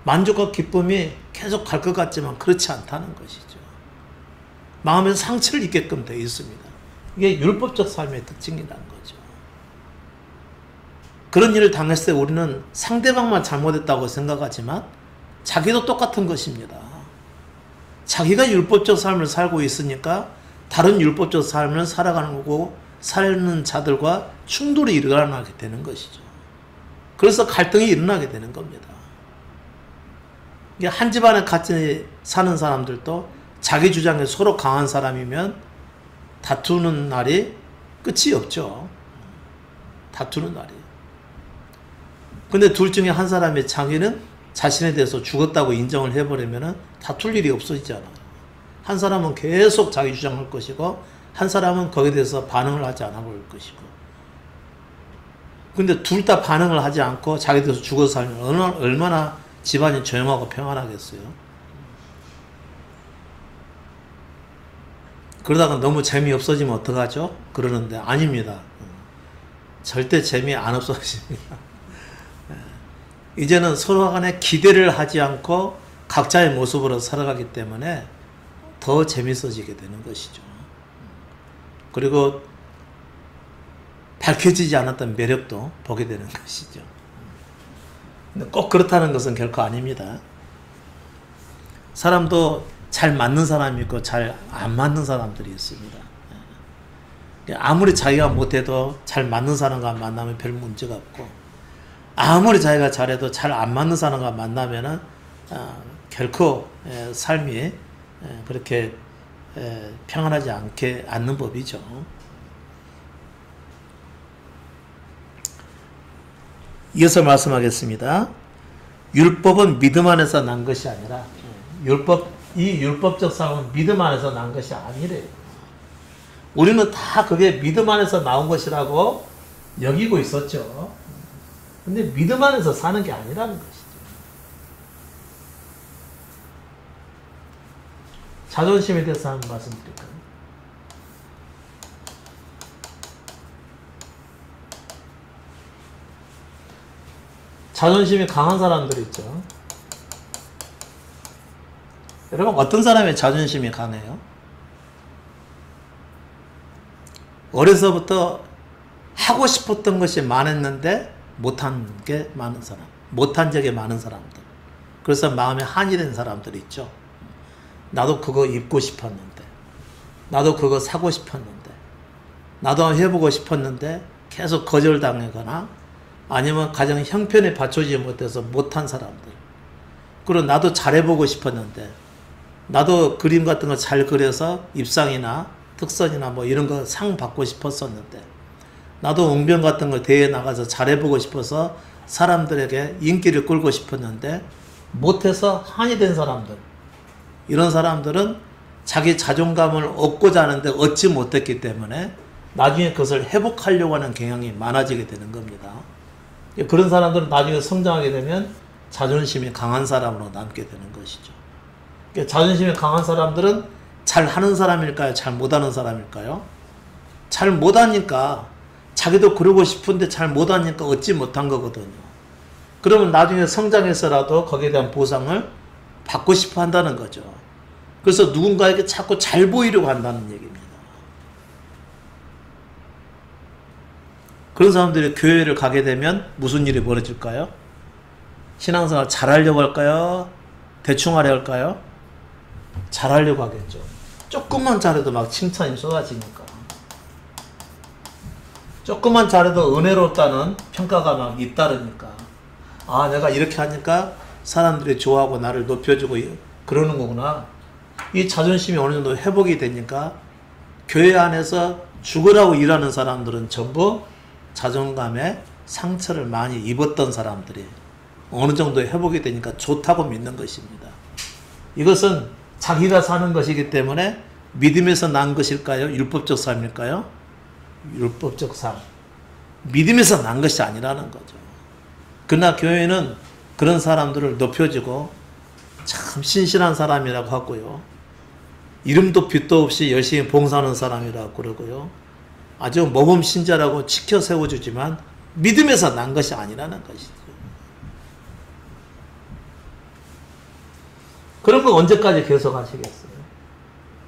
만족과 기쁨이 계속 갈 것 같지만 그렇지 않다는 것이죠. 마음에서 상처를 입게끔 되어 있습니다. 이게 율법적 삶의 특징이라는 거죠. 그런 일을 당했을 때 우리는 상대방만 잘못했다고 생각하지만 자기도 똑같은 것입니다. 자기가 율법적 삶을 살고 있으니까 다른 율법적 삶을 살아가는 거고 사는 자들과 충돌이 일어나게 되는 것이죠. 그래서 갈등이 일어나게 되는 겁니다. 한 집안에 같이 사는 사람들도 자기 주장에 서로 강한 사람이면 다투는 날이 끝이 없죠. 다투는 날이. 근데 둘 중에 한 사람이 자기는 자신에 대해서 죽었다고 인정을 해버리면 다툴 일이 없어지잖아요. 한 사람은 계속 자기 주장할 것이고 한 사람은 거기에 대해서 반응을 하지 않아 볼 것이고. 근데 둘 다 반응을 하지 않고 자기에 대해서 죽어서 살면 얼마나 집안이 조용하고 평안하겠어요. 그러다가 너무 재미없어지면 어떡하죠? 그러는데 아닙니다. 절대 재미 안 없어집니다. 이제는 서로 간에 기대를 하지 않고 각자의 모습으로 살아가기 때문에 더 재밌어지게 되는 것이죠. 그리고 밝혀지지 않았던 매력도 보게 되는 것이죠. 근데 꼭 그렇다는 것은 결코 아닙니다. 사람도 잘 맞는 사람이 있고 잘 안 맞는 사람들이 있습니다. 아무리 자기가 못해도 잘 맞는 사람과 만나면 별 문제가 없고, 아무리 자기가 잘해도 잘 안 맞는 사람과 만나면은 결코 삶이 그렇게 평안하지 않는 법이죠. 이어서 말씀하겠습니다. 율법은 믿음 안에서 난 것이 아니라, 이 율법적 삶은 믿음 안에서 난 것이 아니래요. 우리는 다 그게 믿음 안에서 나온 것이라고 여기고 있었죠. 근데 믿음 안에서 사는 게 아니라는 것이죠. 자존심에 대해서 한번 말씀드릴까요? 자존심이 강한 사람들 있죠. 여러분, 어떤 사람의 자존심이 강해요? 어려서부터 하고 싶었던 것이 많았는데 못한 게 많은 사람, 못한 적이 많은 사람들. 그래서 마음에 한이 된 사람들 있죠. 나도 그거 입고 싶었는데, 나도 그거 사고 싶었는데, 나도 해보고 싶었는데 계속 거절당하거나 아니면 가정 형편에 받쳐주지 못해서 못한 사람들. 그리고 나도 잘해보고 싶었는데, 나도 그림 같은 거 잘 그려서 입상이나 특선이나 뭐 이런 거 상 받고 싶었었는데, 나도 웅변 같은 거 대회에 나가서 잘해보고 싶어서 사람들에게 인기를 끌고 싶었는데 못해서 한이 된 사람들. 이런 사람들은 자기 자존감을 얻고자 하는데 얻지 못했기 때문에 나중에 그것을 회복하려고 하는 경향이 많아지게 되는 겁니다. 그런 사람들은 나중에 성장하게 되면 자존심이 강한 사람으로 남게 되는 것이죠. 자존심이 강한 사람들은 잘하는 사람일까요? 잘 못하는 사람일까요? 잘 못하니까, 자기도 그러고 싶은데 잘 못하니까 얻지 못한 거거든요. 그러면 나중에 성장해서라도 거기에 대한 보상을 받고 싶어 한다는 거죠. 그래서 누군가에게 자꾸 잘 보이려고 한다는 얘기입니다. 그런 사람들이 교회를 가게 되면 무슨 일이 벌어질까요? 신앙생활 잘하려고 할까요? 대충 하려 할까요? 잘하려고 하겠죠. 조금만 잘해도 막 칭찬이 쏟아지니까. 조금만 잘해도 은혜롭다는 평가가 막 잇따르니까. 아, 내가 이렇게 하니까 사람들이 좋아하고 나를 높여주고 그러는 거구나. 이 자존심이 어느 정도 회복이 되니까 교회 안에서 죽으라고 일하는 사람들은 전부 자존감에 상처를 많이 입었던 사람들이 어느 정도 회복이 되니까 좋다고 믿는 것입니다. 이것은 자기가 사는 것이기 때문에 믿음에서 난 것일까요? 율법적 삶일까요? 율법적 삶. 믿음에서 난 것이 아니라는 거죠. 그러나 교회는 그런 사람들을 높여주고 참 신실한 사람이라고 하고요. 이름도 빛도 없이 열심히 봉사하는 사람이라고 그러고요. 아주 모범 신자라고 지켜 세워주지만 믿음에서 난 것이 아니라는 것이죠. 그런 거 언제까지 계속 하시겠어요?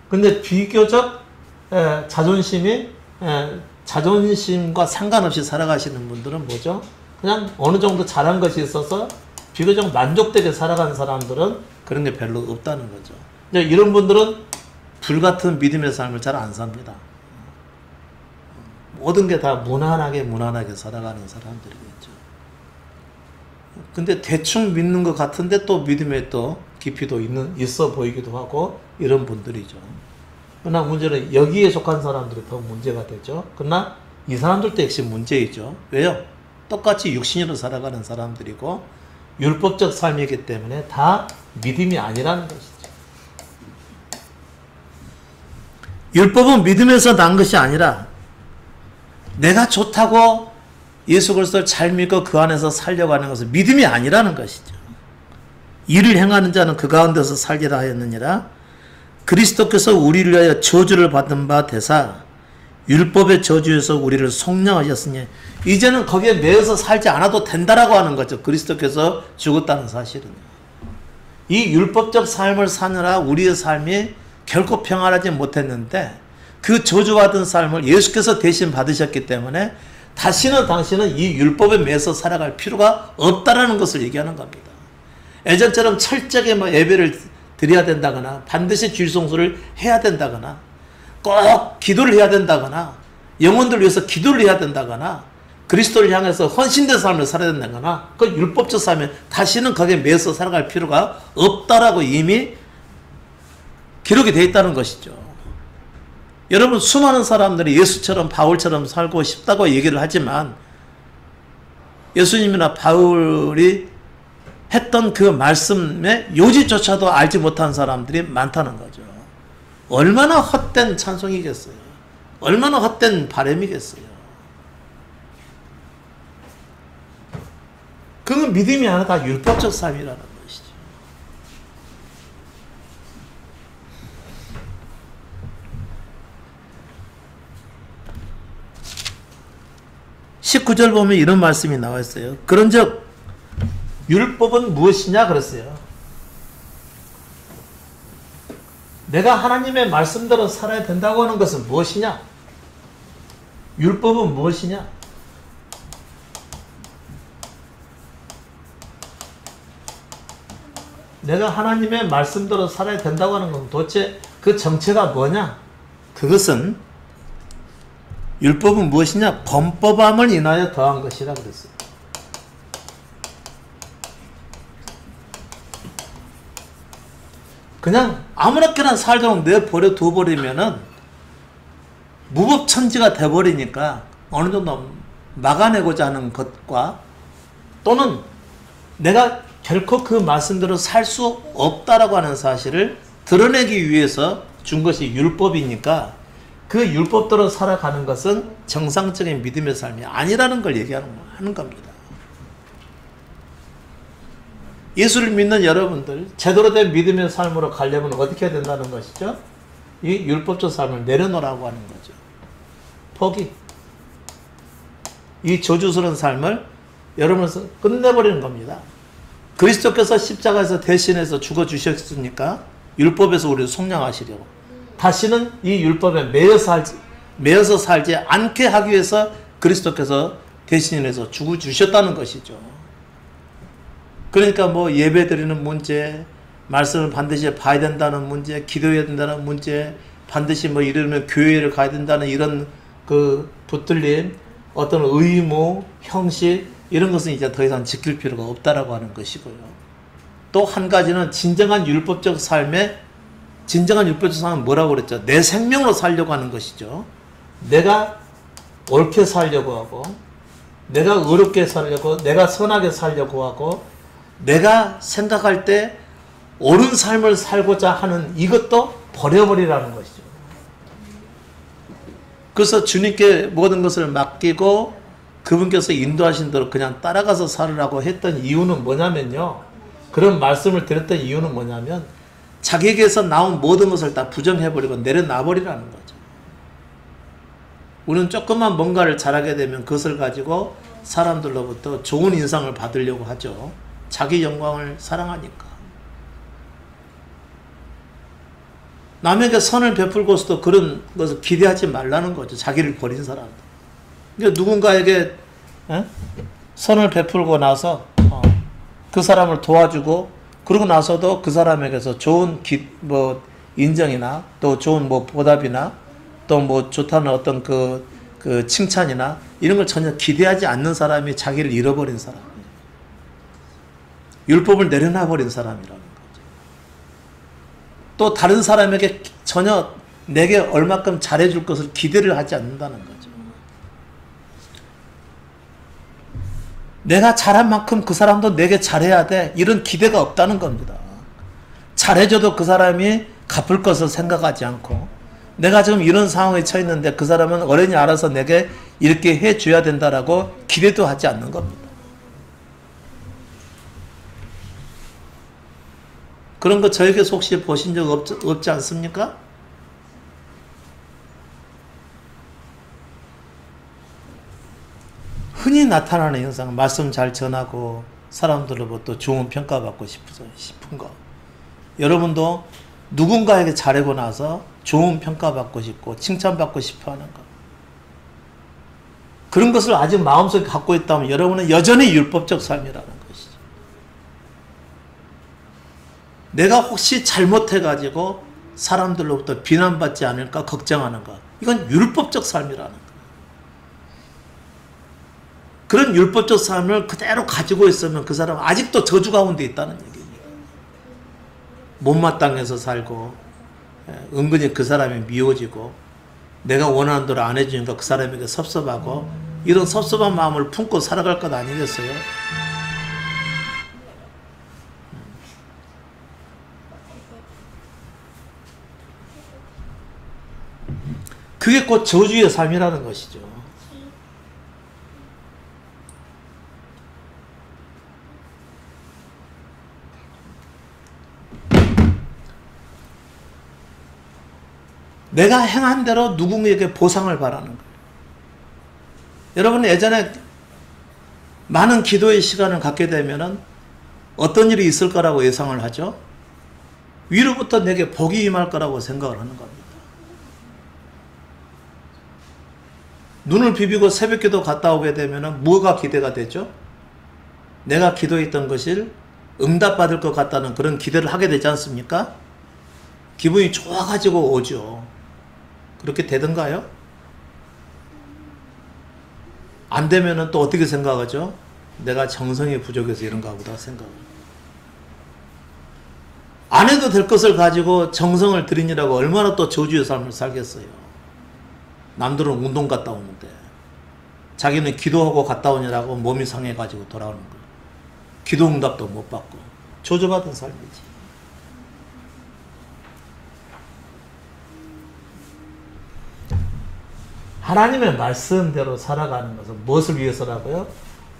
근데 비교적 자존심과 상관없이 살아가시는 분들은 뭐죠? 그냥 어느 정도 잘한 것이 있어서 비교적 만족되게 살아가는 사람들은 그런 게 별로 없다는 거죠. 이런 분들은 불같은 믿음의 삶을 잘 안 삽니다. 모든 게 다 무난하게 살아가는 사람들이겠죠. 근데 대충 믿는 것 같은데 또 믿음에 또 깊이도 있어 보이기도 하고 이런 분들이죠. 그러나 문제는 여기에 속한 사람들이 더 문제가 되죠. 그러나 이 사람들도 역시 문제이죠. 왜요? 똑같이 육신으로 살아가는 사람들이고 율법적 삶이기 때문에 다 믿음이 아니라는 것이죠. 율법은 믿음에서 난 것이 아니라 내가 좋다고 예수 그리스도를 잘 믿고 그 안에서 살려고 하는 것은 믿음이 아니라는 것이죠. 이를 행하는 자는 그 가운데서 살리라 하였느니라. 그리스도께서 우리를 위하여 저주를 받은 바 되사 율법의 저주에서 우리를 속량하셨으니 이제는 거기에 매여서 살지 않아도 된다라고 하는 거죠. 그리스도께서 죽었다는 사실은. 이 율법적 삶을 사느라 우리의 삶이 결코 평안하지 못했는데 그 저주받은 삶을 예수께서 대신 받으셨기 때문에 다시는 당신은 이 율법에 매서 살아갈 필요가 없다라는 것을 얘기하는 겁니다. 예전처럼 철저하게 예배를 드려야 된다거나 반드시 주일성수를 해야 된다거나 꼭 기도를 해야 된다거나 영혼들 위해서 기도를 해야 된다거나 그리스도를 향해서 헌신된 삶을 살아야 된다거나 그 율법적 삶에 다시는 거기에 매여서 살아갈 필요가 없다라고 이미 기록이 되어 있다는 것이죠. 여러분 수많은 사람들이 예수처럼 바울처럼 살고 싶다고 얘기를 하지만 예수님이나 바울이 했던 그 말씀의 요지조차도 알지 못한 사람들이 많다는 거죠. 얼마나 헛된 찬송이겠어요. 얼마나 헛된 바람이겠어요. 그건 믿음이 아니라 다 율법적 삶이라는 것이죠. (19절) 보면 이런 말씀이 나와 있어요. 그런즉 율법은 무엇이냐 그랬어요. 내가 하나님의 말씀대로 살아야 된다고 하는 것은 무엇이냐? 율법은 무엇이냐? 내가 하나님의 말씀대로 살아야 된다고 하는 건 도대체 그 정체가 뭐냐? 그것은 율법은 무엇이냐? 범법함을 인하여 더한 것이라 그랬어요. 그냥 아무렇게나 살도록 내버려 둬버리면은 무법천지가 돼버리니까 어느 정도 막아내고자 하는 것과 또는 내가 결코 그 말씀대로 살 수 없다라고 하는 사실을 드러내기 위해서 준 것이 율법이니까 그 율법대로 살아가는 것은 정상적인 믿음의 삶이 아니라는 걸 얘기하는 겁니다. 예수를 믿는 여러분들 제대로 된 믿음의 삶으로 가려면 어떻게 해야 된다는 것이죠? 이 율법적 삶을 내려놓으라고 하는 거죠. 포기. 이 저주스러운 삶을 여러분에서 끝내버리는 겁니다. 그리스도께서 십자가에서 대신해서 죽어주셨으니까 율법에서 우리를 속량하시려고 다시는 이 율법에 매여서 살지 않게 하기 위해서 그리스도께서 대신해서 죽어주셨다는 것이죠. 그러니까 뭐 예배 드리는 문제, 말씀을 반드시 봐야 된다는 문제, 기도해야 된다는 문제, 반드시 뭐 이러면 교회를 가야 된다는 이런 그 붙들림, 어떤 의무, 형식 이런 것은 이제 더 이상 지킬 필요가 없다라고 하는 것이고요. 또 한 가지는 진정한 율법적 삶은 뭐라고 그랬죠? 내 생명으로 살려고 하는 것이죠. 내가 옳게 살려고 하고, 내가 의롭게 살려고, 내가 선하게 살려고 하고, 내가 생각할 때 옳은 삶을 살고자 하는 이것도 버려버리라는 것이죠. 그래서 주님께 모든 것을 맡기고 그분께서 인도하신 대로 그냥 따라가서 살으라고 했던 이유는 뭐냐면요. 그런 말씀을 드렸던 이유는 뭐냐면 자기에게서 나온 모든 것을 다 부정해버리고 내려놔버리라는 거죠. 우리는 조금만 뭔가를 잘하게 되면 그것을 가지고 사람들로부터 좋은 인상을 받으려고 하죠. 자기 영광을 사랑하니까. 남에게 선을 베풀고서도 그런 것을 기대하지 말라는 거죠. 자기를 버린 사람들. 그러니까 누군가에게 선을 베풀고 나서 그 사람을 도와주고 그러고 나서도 그 사람에게서 좋은 인정이나 또 좋은 보답이나 또 좋다는 어떤 그 칭찬이나 이런 걸 전혀 기대하지 않는 사람이 자기를 잃어버린 사람. 율법을 내려놔버린 사람이라는 거죠. 또 다른 사람에게 전혀 내게 얼마큼 잘해줄 것을 기대를 하지 않는다는 거죠. 내가 잘한 만큼 그 사람도 내게 잘해야 돼. 이런 기대가 없다는 겁니다. 잘해줘도 그 사람이 갚을 것을 생각하지 않고 내가 지금 이런 상황에 처했는데 그 사람은 어련히 알아서 내게 이렇게 해줘야 된다라고 기대도 하지 않는 겁니다. 그런 거 저에게서 혹시 보신 적 없지 않습니까? 흔히 나타나는 현상, 말씀 잘 전하고 사람들로부터 좋은 평가받고 싶은 거. 여러분도 누군가에게 잘하고 나서 좋은 평가받고 싶고 칭찬받고 싶어하는 것. 그런 것을 아직 마음속에 갖고 있다면 여러분은 여전히 율법적 삶이라는 것이죠. 내가 혹시 잘못해가지고 사람들로부터 비난받지 않을까 걱정하는가. 이건 율법적 삶이라는 거예요. 그런 율법적 삶을 그대로 가지고 있으면 그 사람은 아직도 저주 가운데 있다는 얘기예요. 못마땅해서 살고 은근히 그 사람이 미워지고 내가 원하는 대로 안 해주니까 그 사람에게 섭섭하고 이런 섭섭한 마음을 품고 살아갈 것 아니겠어요? 그게 곧 저주의 삶이라는 것이죠. 내가 행한 대로 누군가에게 보상을 바라는 거예요. 여러분 예전에 많은 기도의 시간을 갖게 되면은 어떤 일이 있을 거라고 예상을 하죠? 위로부터 내게 복이 임할 거라고 생각을 하는 겁니다. 눈을 비비고 새벽기도 갔다 오게 되면 뭐가 기대가 되죠? 내가 기도했던 것을 응답받을 것 같다는 그런 기대를 하게 되지 않습니까? 기분이 좋아가지고 오죠. 그렇게 되던가요? 안 되면 또 어떻게 생각하죠? 내가 정성이 부족해서 이런가 보다 생각을. 안 해도 될 것을 가지고 정성을 들이느라고 얼마나 또 저주의 삶을 살겠어요. 남들은 운동 갔다 오는데 자기는 기도하고 갔다 오느라고 몸이 상해가지고 돌아오는 거예요. 기도 응답도 못 받고 저주받은 삶이지. 하나님의 말씀대로 살아가는 것은 무엇을 위해서라고요?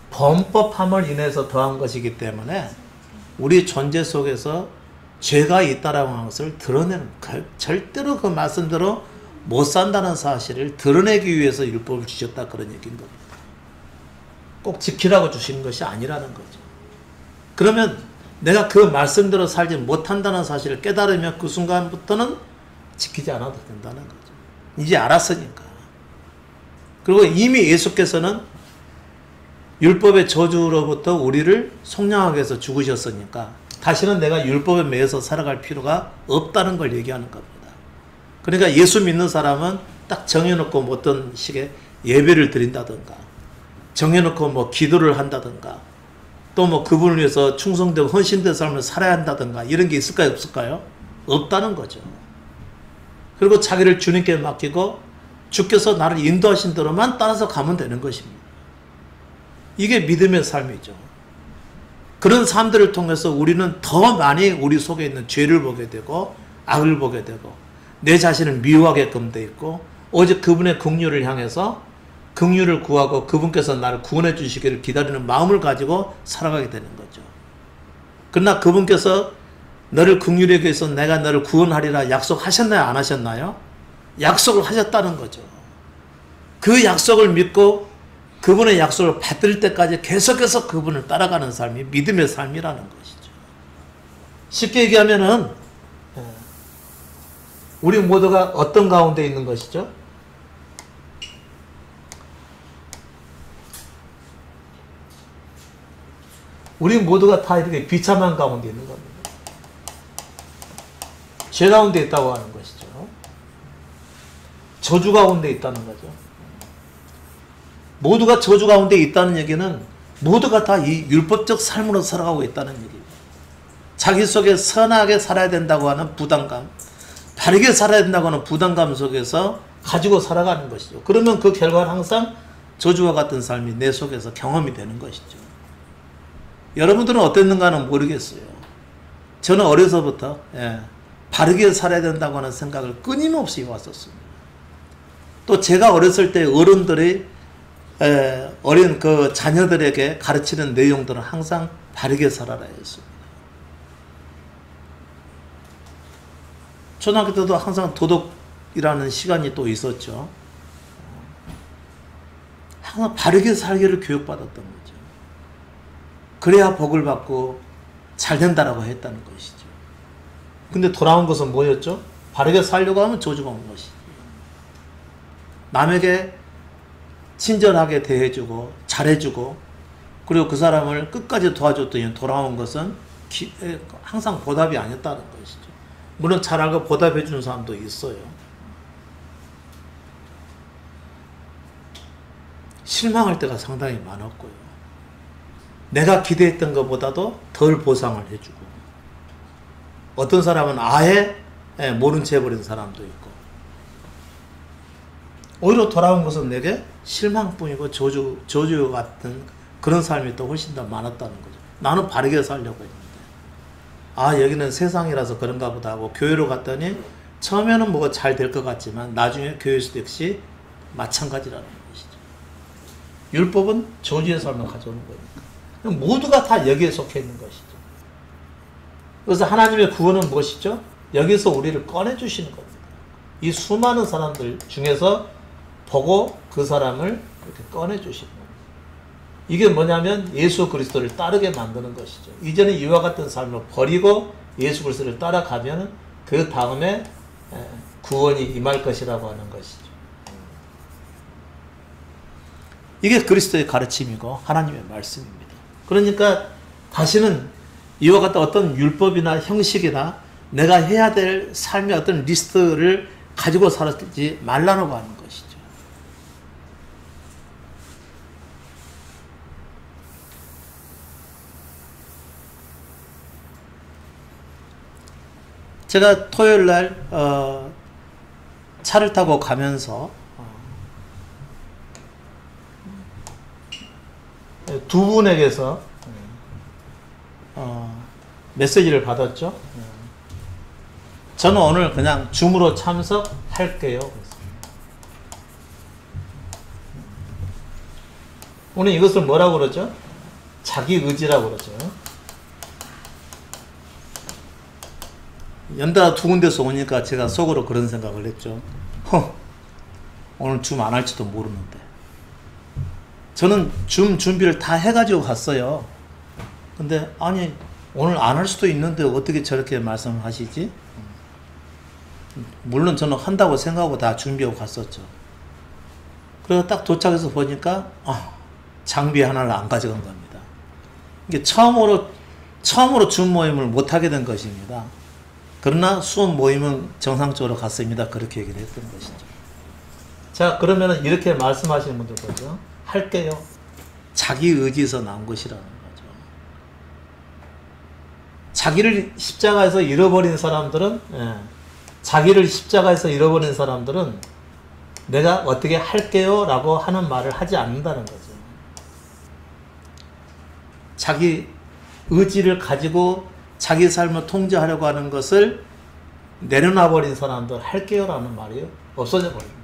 범법함을 인해서 더한 것이기 때문에 우리 존재 속에서 죄가 있다라고 하는 것을 드러내는, 절대로 그 말씀대로 못 산다는 사실을 드러내기 위해서 율법을 주셨다, 그런 얘기인 겁니다. 꼭 지키라고 주시는 것이 아니라는 거죠. 그러면 내가 그 말씀대로 살지 못한다는 사실을 깨달으면 그 순간부터는 지키지 않아도 된다는 거죠. 이제 알았으니까. 그리고 이미 예수께서는 율법의 저주로부터 우리를 속량하기 위해서 죽으셨으니까 다시는 내가 율법에 매여서 살아갈 필요가 없다는 걸 얘기하는 겁니다. 그러니까 예수 믿는 사람은 딱 정해놓고 뭐 어떤 식의 예배를 드린다든가 정해놓고 뭐 기도를 한다든가 또 뭐 그분을 위해서 충성되고 헌신된 삶을 살아야 한다든가 이런 게 있을까요, 없을까요? 없다는 거죠. 그리고 자기를 주님께 맡기고 주께서 나를 인도하신 대로만 따라서 가면 되는 것입니다. 이게 믿음의 삶이죠. 그런 삶들을 통해서 우리는 더 많이 우리 속에 있는 죄를 보게 되고 악을 보게 되고 내 자신을 미워하게끔 돼 있고 오직 그분의 긍휼을 향해서 긍휼을 구하고 그분께서 나를 구원해 주시기를 기다리는 마음을 가지고 살아가게 되는 거죠. 그러나 그분께서 너를 긍휼히 여기서 내가 너를 구원하리라 약속하셨나요, 안 하셨나요? 약속을 하셨다는 거죠. 그 약속을 믿고 그분의 약속을 받을 때까지 계속해서 그분을 따라가는 삶이 믿음의 삶이라는 것이죠. 쉽게 얘기하면은 우리 모두가 어떤 가운데 있는 것이죠? 우리 모두가 다 이렇게 비참한 가운데 있는 겁니다. 죄 가운데 있다고 하는 것이죠. 저주 가운데 있다는 거죠. 모두가 저주 가운데 있다는 얘기는 모두가 다 이 율법적 삶으로 살아가고 있다는 얘기입니다. 자기 속에 선하게 살아야 된다고 하는 부담감, 바르게 살아야 된다고 하는 부담감 속에서 가지고 살아가는 것이죠. 그러면 그 결과는 항상 저주와 같은 삶이 내 속에서 경험이 되는 것이죠. 여러분들은 어땠는가는 모르겠어요. 저는 어려서부터 바르게 살아야 된다고 하는 생각을 끊임없이 왔었습니다. 또 제가 어렸을 때 어른들이 어린 그 자녀들에게 가르치는 내용들은 항상 바르게 살아라 했습니다. 초등학교 때도 항상 도덕이라는 시간이 또 있었죠. 항상 바르게 살기를 교육받았던 거죠. 그래야 복을 받고 잘 된다라고 했다는 것이죠. 근데 돌아온 것은 뭐였죠? 바르게 살려고 하면 저주가 온 것이죠. 남에게 친절하게 대해주고 잘해주고 그리고 그 사람을 끝까지 도와줬더니 돌아온 것은 항상 보답이 아니었다는 것이죠. 물론 잘 알고 보답해 주는 사람도 있어요. 실망할 때가 상당히 많았고요. 내가 기대했던 것보다도 덜 보상을 해주고, 어떤 사람은 아예 모른 채 해버린 사람도 있고, 오히려 돌아온 것은 내게 실망뿐이고 저주 같은 그런 삶이 또 훨씬 더 많았다는 거죠. 나는 바르게 살려고 했는데, 여기는 세상이라서 그런가 보다 하고 교회로 갔더니 처음에는 뭐가 잘 될 것 같지만 나중에 교회에서도 역시 마찬가지라는 것이죠. 율법은 저주의 삶을 가져오는 거니까 모두가 다 여기에 속해 있는 것이죠. 그래서 하나님의 구원은 무엇이죠? 여기서 우리를 꺼내주시는 겁니다. 이 수많은 사람들 중에서 보고 그 사람을 이렇게 꺼내주시는 겁니다. 이게 뭐냐면 예수 그리스도를 따르게 만드는 것이죠. 이전에 이와 같은 삶을 버리고 예수 그리스도를 따라가면 그 다음에 구원이 임할 것이라고 하는 것이죠. 이게 그리스도의 가르침이고 하나님의 말씀입니다. 그러니까 다시는 이와 같은 어떤 율법이나 형식이나 내가 해야 될 삶의 어떤 리스트를 가지고 살지 말라고 하는 것이죠. 제가 토요일 날 차를 타고 가면서 두 분에게서 메시지를 받았죠. 저는 오늘 그냥 줌으로 참석할게요. 오늘 이것을 뭐라고 그러죠? 자기 의지라고 그러죠. 연달아 두 군데서 오니까 제가 속으로 그런 생각을 했죠. 오늘 줌 안 할지도 모르는데. 저는 줌 준비를 다 해가지고 갔어요. 근데 아니 오늘 안 할 수도 있는데 어떻게 저렇게 말씀하시지? 물론 저는 한다고 생각하고 다 준비하고 갔었죠. 그래서 딱 도착해서 보니까 장비 하나를 안 가져간 겁니다. 이게 처음으로 줌 모임을 못하게 된 것입니다. 그러나 수업 모임은 정상적으로 갔습니다. 그렇게 얘기를 했던 것이죠. 자, 그러면은 이렇게 말씀하시는 분들 보죠. 할게요. 자기 의지에서 나온 것이라는 거죠. 자기를 십자가에서 잃어버린 사람들은, 자기를 십자가에서 잃어버린 사람들은 내가 어떻게 할게요 라고 하는 말을 하지 않는다는 거죠. 자기 의지를 가지고 자기 삶을 통제하려고 하는 것을 내려놔 버린 사람들 할게요 라는 말이 없어져 버립니다.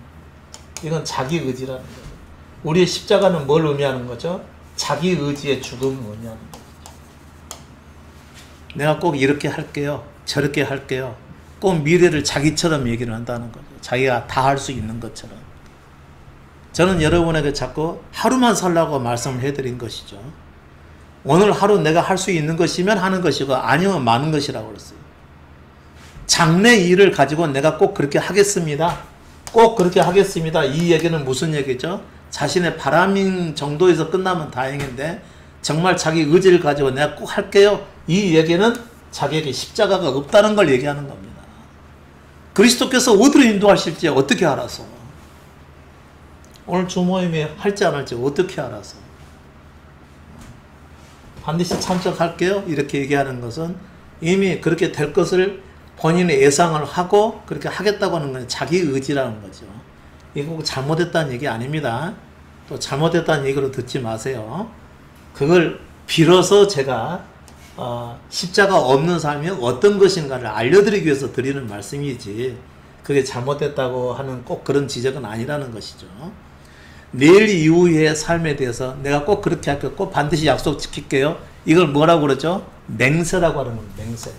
이건 자기 의지라는 거죠. 우리의 십자가는 뭘 의미하는 거죠? 자기 의지의 죽음을 의미하는 거죠. 내가 꼭 이렇게 할게요. 저렇게 할게요. 꼭 미래를 자기처럼 얘기를 한다는 거죠. 자기가 다 할 수 있는 것처럼. 저는 여러분에게 자꾸 하루만 살라고 말씀을 해드린 것이죠. 오늘 하루 내가 할 수 있는 것이면 하는 것이고 아니면 마는 것이라고 그랬어요. 장래 일을 가지고 내가 꼭 그렇게 하겠습니다. 꼭 그렇게 하겠습니다. 이 얘기는 무슨 얘기죠? 자신의 바람인 정도에서 끝나면 다행인데 정말 자기 의지를 가지고 내가 꼭 할게요. 이 얘기는 자기에게 십자가가 없다는 걸 얘기하는 겁니다. 그리스도께서 어디로 인도하실지 어떻게 알아서? 오늘 주모임이 할지 안 할지 어떻게 알아서? 반드시 참석할게요. 이렇게 얘기하는 것은 이미 그렇게 될 것을 본인의 예상을 하고 그렇게 하겠다고 하는 건 자기 의지라는 거죠. 이거 꼭 잘못했다는 얘기 아닙니다. 또 잘못했다는 얘기로 듣지 마세요. 그걸 빌어서 제가 십자가 없는 삶이 어떤 것인가를 알려드리기 위해서 드리는 말씀이지 그게 잘못됐다고 하는 꼭 그런 지적은 아니라는 것이죠. 내일 이후의 삶에 대해서 내가 꼭 그렇게 할게요. 꼭 반드시 약속 지킬게요. 이걸 뭐라고 그러죠? 맹세라고 하는 겁니다. 맹세.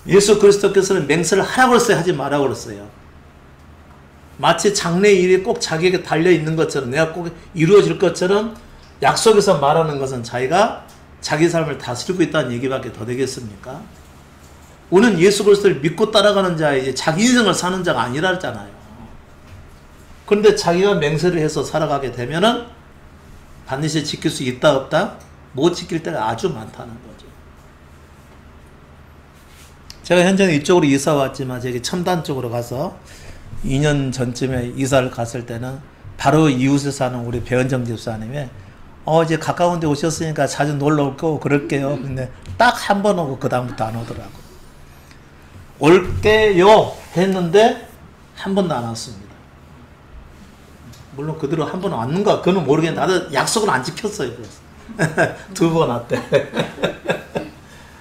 예수 그리스도께서는 맹세를 하라고 그랬어요? 하지 말라고 그랬어요? 마치 장래 일이 꼭 자기에게 달려있는 것처럼 내가 꼭 이루어질 것처럼 약속에서 말하는 것은 자기가 자기 삶을 다스리고 있다는 얘기밖에 더 되겠습니까? 우리는 예수 그리스도를 믿고 따라가는 자이지 자기 인생을 사는 자가 아니라잖아요. 그런데 자기가 맹세를 해서 살아가게 되면은 반드시 지킬 수 있다 없다? 못 지킬 때가 아주 많다는 거죠. 제가 현재는 이쪽으로 이사 왔지만 저기 첨단 쪽으로 가서 2년 전쯤에 이사를 갔을 때는 바로 이웃에 사는 우리 배은정 집사님이 이제 가까운 데 오셨으니까 자주 놀러 올 거고 그럴게요. 근데 딱 한 번 오고 그 다음부터 안 오더라고. 올게요 했는데 한 번도 안 왔습니다. 물론 그대로 한 번 왔는가 그건 모르겠는데 나도 약속을 안 지켰어요. 그래서 두 번 왔대.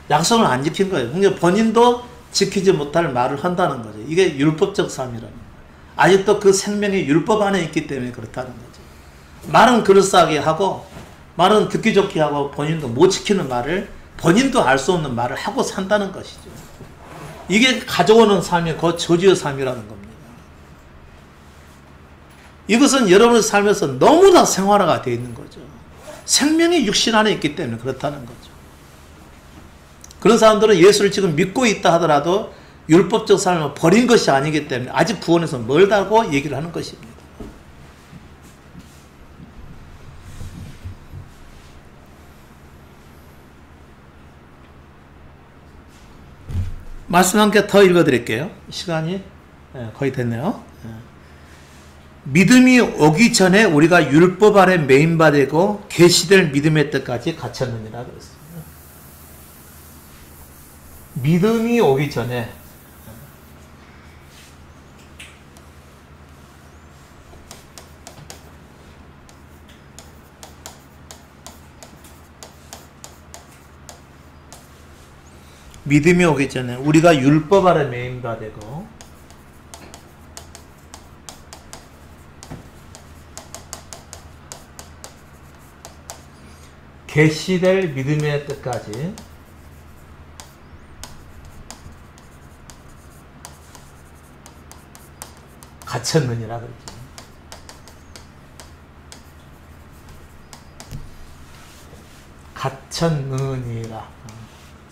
약속을 안 지킨 거예요. 그러니까 본인도 지키지 못할 말을 한다는 거죠. 이게 율법적 삶이라는 거예요. 아직도 그 생명이 율법 안에 있기 때문에 그렇다는 거죠. 말은 그럴싸하게 하고 말은 듣기 좋게 하고 본인도 못 지키는 말을 본인도 알 수 없는 말을 하고 산다는 것이죠. 이게 가져오는 삶이 곧 저주의 삶이라는 겁니다. 이것은 여러분의 삶에서 너무나 생활화가 되어 있는 거죠. 생명이 육신 안에 있기 때문에 그렇다는 거죠. 그런 사람들은 예수를 지금 믿고 있다 하더라도 율법적 삶을 버린 것이 아니기 때문에 아직 구원에서 멀다고 얘기를 하는 것입니다. 말씀 한 개 더 읽어드릴게요. 시간이 거의 됐네요. 믿음이 오기 전에 우리가 율법 아래 매인바 되고 계시될 믿음의 뜻까지 갖췄느니라 그랬습니다. 믿음이 오기 전에 믿음이 오기 전에 우리가 율법 아래 매인바 되고 계시될 믿음의 뜻까지 갖췄느니라 그랬죠. 갖췄느니라.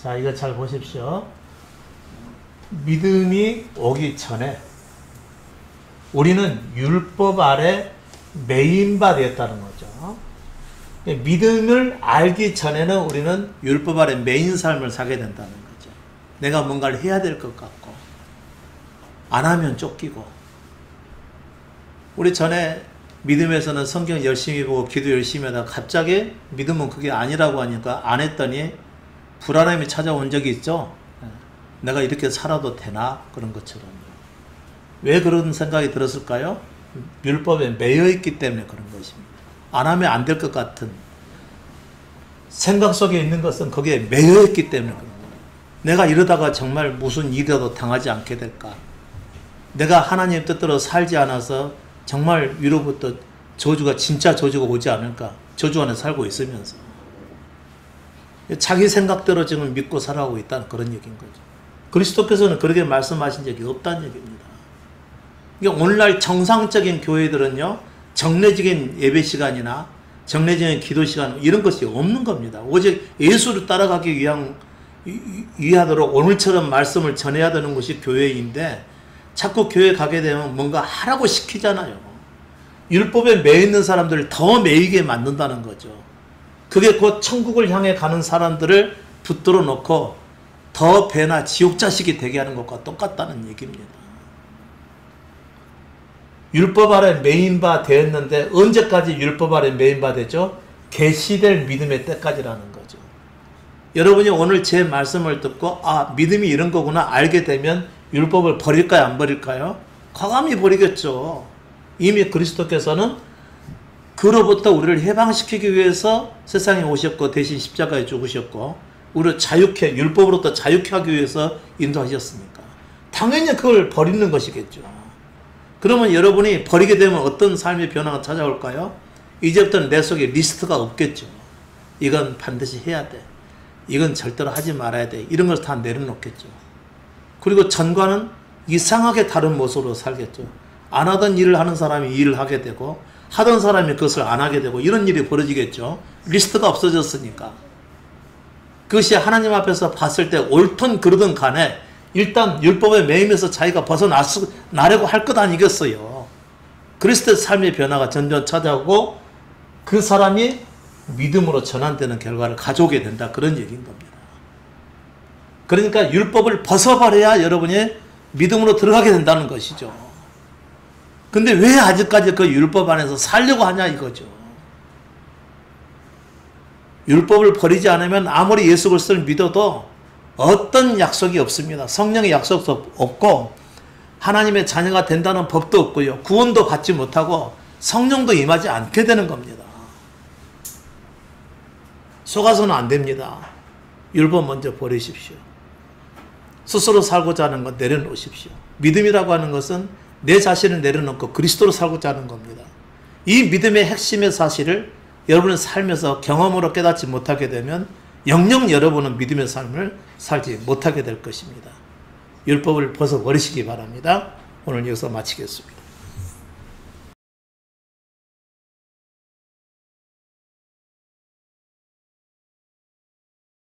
자, 이거 잘 보십시오. 믿음이 오기 전에 우리는 율법 아래 매인바 되었다는 거죠. 믿음을 알기 전에는 우리는 율법 아래 매인 삶을 살게 된다는 거죠. 내가 뭔가를 해야 될 것 같고 안 하면 쫓기고. 우리 전에 믿음에서는 성경 열심히 보고 기도 열심히 하다가 갑자기 믿음은 그게 아니라고 하니까 안 했더니 불안함이 찾아온 적이 있죠. 내가 이렇게 살아도 되나? 그런 것처럼. 왜 그런 생각이 들었을까요? 율법에 매여 있기 때문에 그런 것입니다. 안 하면 안 될 것 같은 생각 속에 있는 것은 거기에 매여 있기 때문에 그런 거예요. 내가 이러다가 정말 무슨 일이라도 당하지 않게 될까? 내가 하나님 뜻대로 살지 않아서 정말 위로부터 저주가 진짜 저주가 오지 않을까? 저주 안에 살고 있으면서 자기 생각대로 지금 믿고 살아가고 있다는 그런 얘기인 거죠. 그리스도께서는 그렇게 말씀하신 적이 없다는 얘기입니다. 그러니까 오늘날 정상적인 교회들은요, 정례적인 예배 시간이나 정례적인 기도 시간 이런 것이 없는 겁니다. 오직 예수를 따라가기 위하도록 오늘처럼 말씀을 전해야 되는 것이 교회인데 자꾸 교회 가게 되면 뭔가 하라고 시키잖아요. 율법에 매여 있는 사람들을 더 매이게 만든다는 거죠. 그게 곧 천국을 향해 가는 사람들을 붙들어 놓고 더 배나 지옥 자식이 되게 하는 것과 똑같다는 얘기입니다. 율법 아래 매인바 되었는데 언제까지 율법 아래 매인바 되죠? 계시될 믿음의 때까지라는 거죠. 여러분이 오늘 제 말씀을 듣고 믿음이 이런 거구나 알게 되면 율법을 버릴까요? 안 버릴까요? 과감히 버리겠죠. 이미 그리스도께서는 그로부터 우리를 해방시키기 위해서 세상에 오셨고 대신 십자가에 죽으셨고 우리를 자유케 율법으로부터 자유케 하기 위해서 인도하셨으니까 당연히 그걸 버리는 것이겠죠. 그러면 여러분이 버리게 되면 어떤 삶의 변화가 찾아올까요? 이제부터는 내 속에 리스트가 없겠죠. 이건 반드시 해야 돼. 이건 절대로 하지 말아야 돼. 이런 걸 다 내려놓겠죠. 그리고 전과는 이상하게 다른 모습으로 살겠죠. 안 하던 일을 하는 사람이 일을 하게 되고 하던 사람이 그것을 안 하게 되고 이런 일이 벌어지겠죠. 리스트가 없어졌으니까. 그것이 하나님 앞에서 봤을 때 옳든 그르든 간에 일단 율법의 매임에서 자기가 벗어나려고 할 것 아니겠어요. 그랬을 때 삶의 변화가 점점 찾아오고 그 사람이 믿음으로 전환되는 결과를 가져오게 된다. 그런 얘기인 겁니다. 그러니까 율법을 벗어버려야 여러분이 믿음으로 들어가게 된다는 것이죠. 근데 왜 아직까지 그 율법 안에서 살려고 하냐 이거죠. 율법을 버리지 않으면 아무리 예수 그리스도를 믿어도 어떤 약속이 없습니다. 성령의 약속도 없고 하나님의 자녀가 된다는 법도 없고요. 구원도 받지 못하고 성령도 임하지 않게 되는 겁니다. 속아서는 안 됩니다. 율법 먼저 버리십시오. 스스로 살고자 하는 것 내려놓으십시오. 믿음이라고 하는 것은 내 자신을 내려놓고 그리스도로 살고자 하는 겁니다. 이 믿음의 핵심의 사실을 여러분의 삶에서 경험으로 깨닫지 못하게 되면 영영 여러분은 믿음의 삶을 살지 못하게 될 것입니다. 율법을 벗어버리시기 바랍니다. 오늘 여기서 마치겠습니다.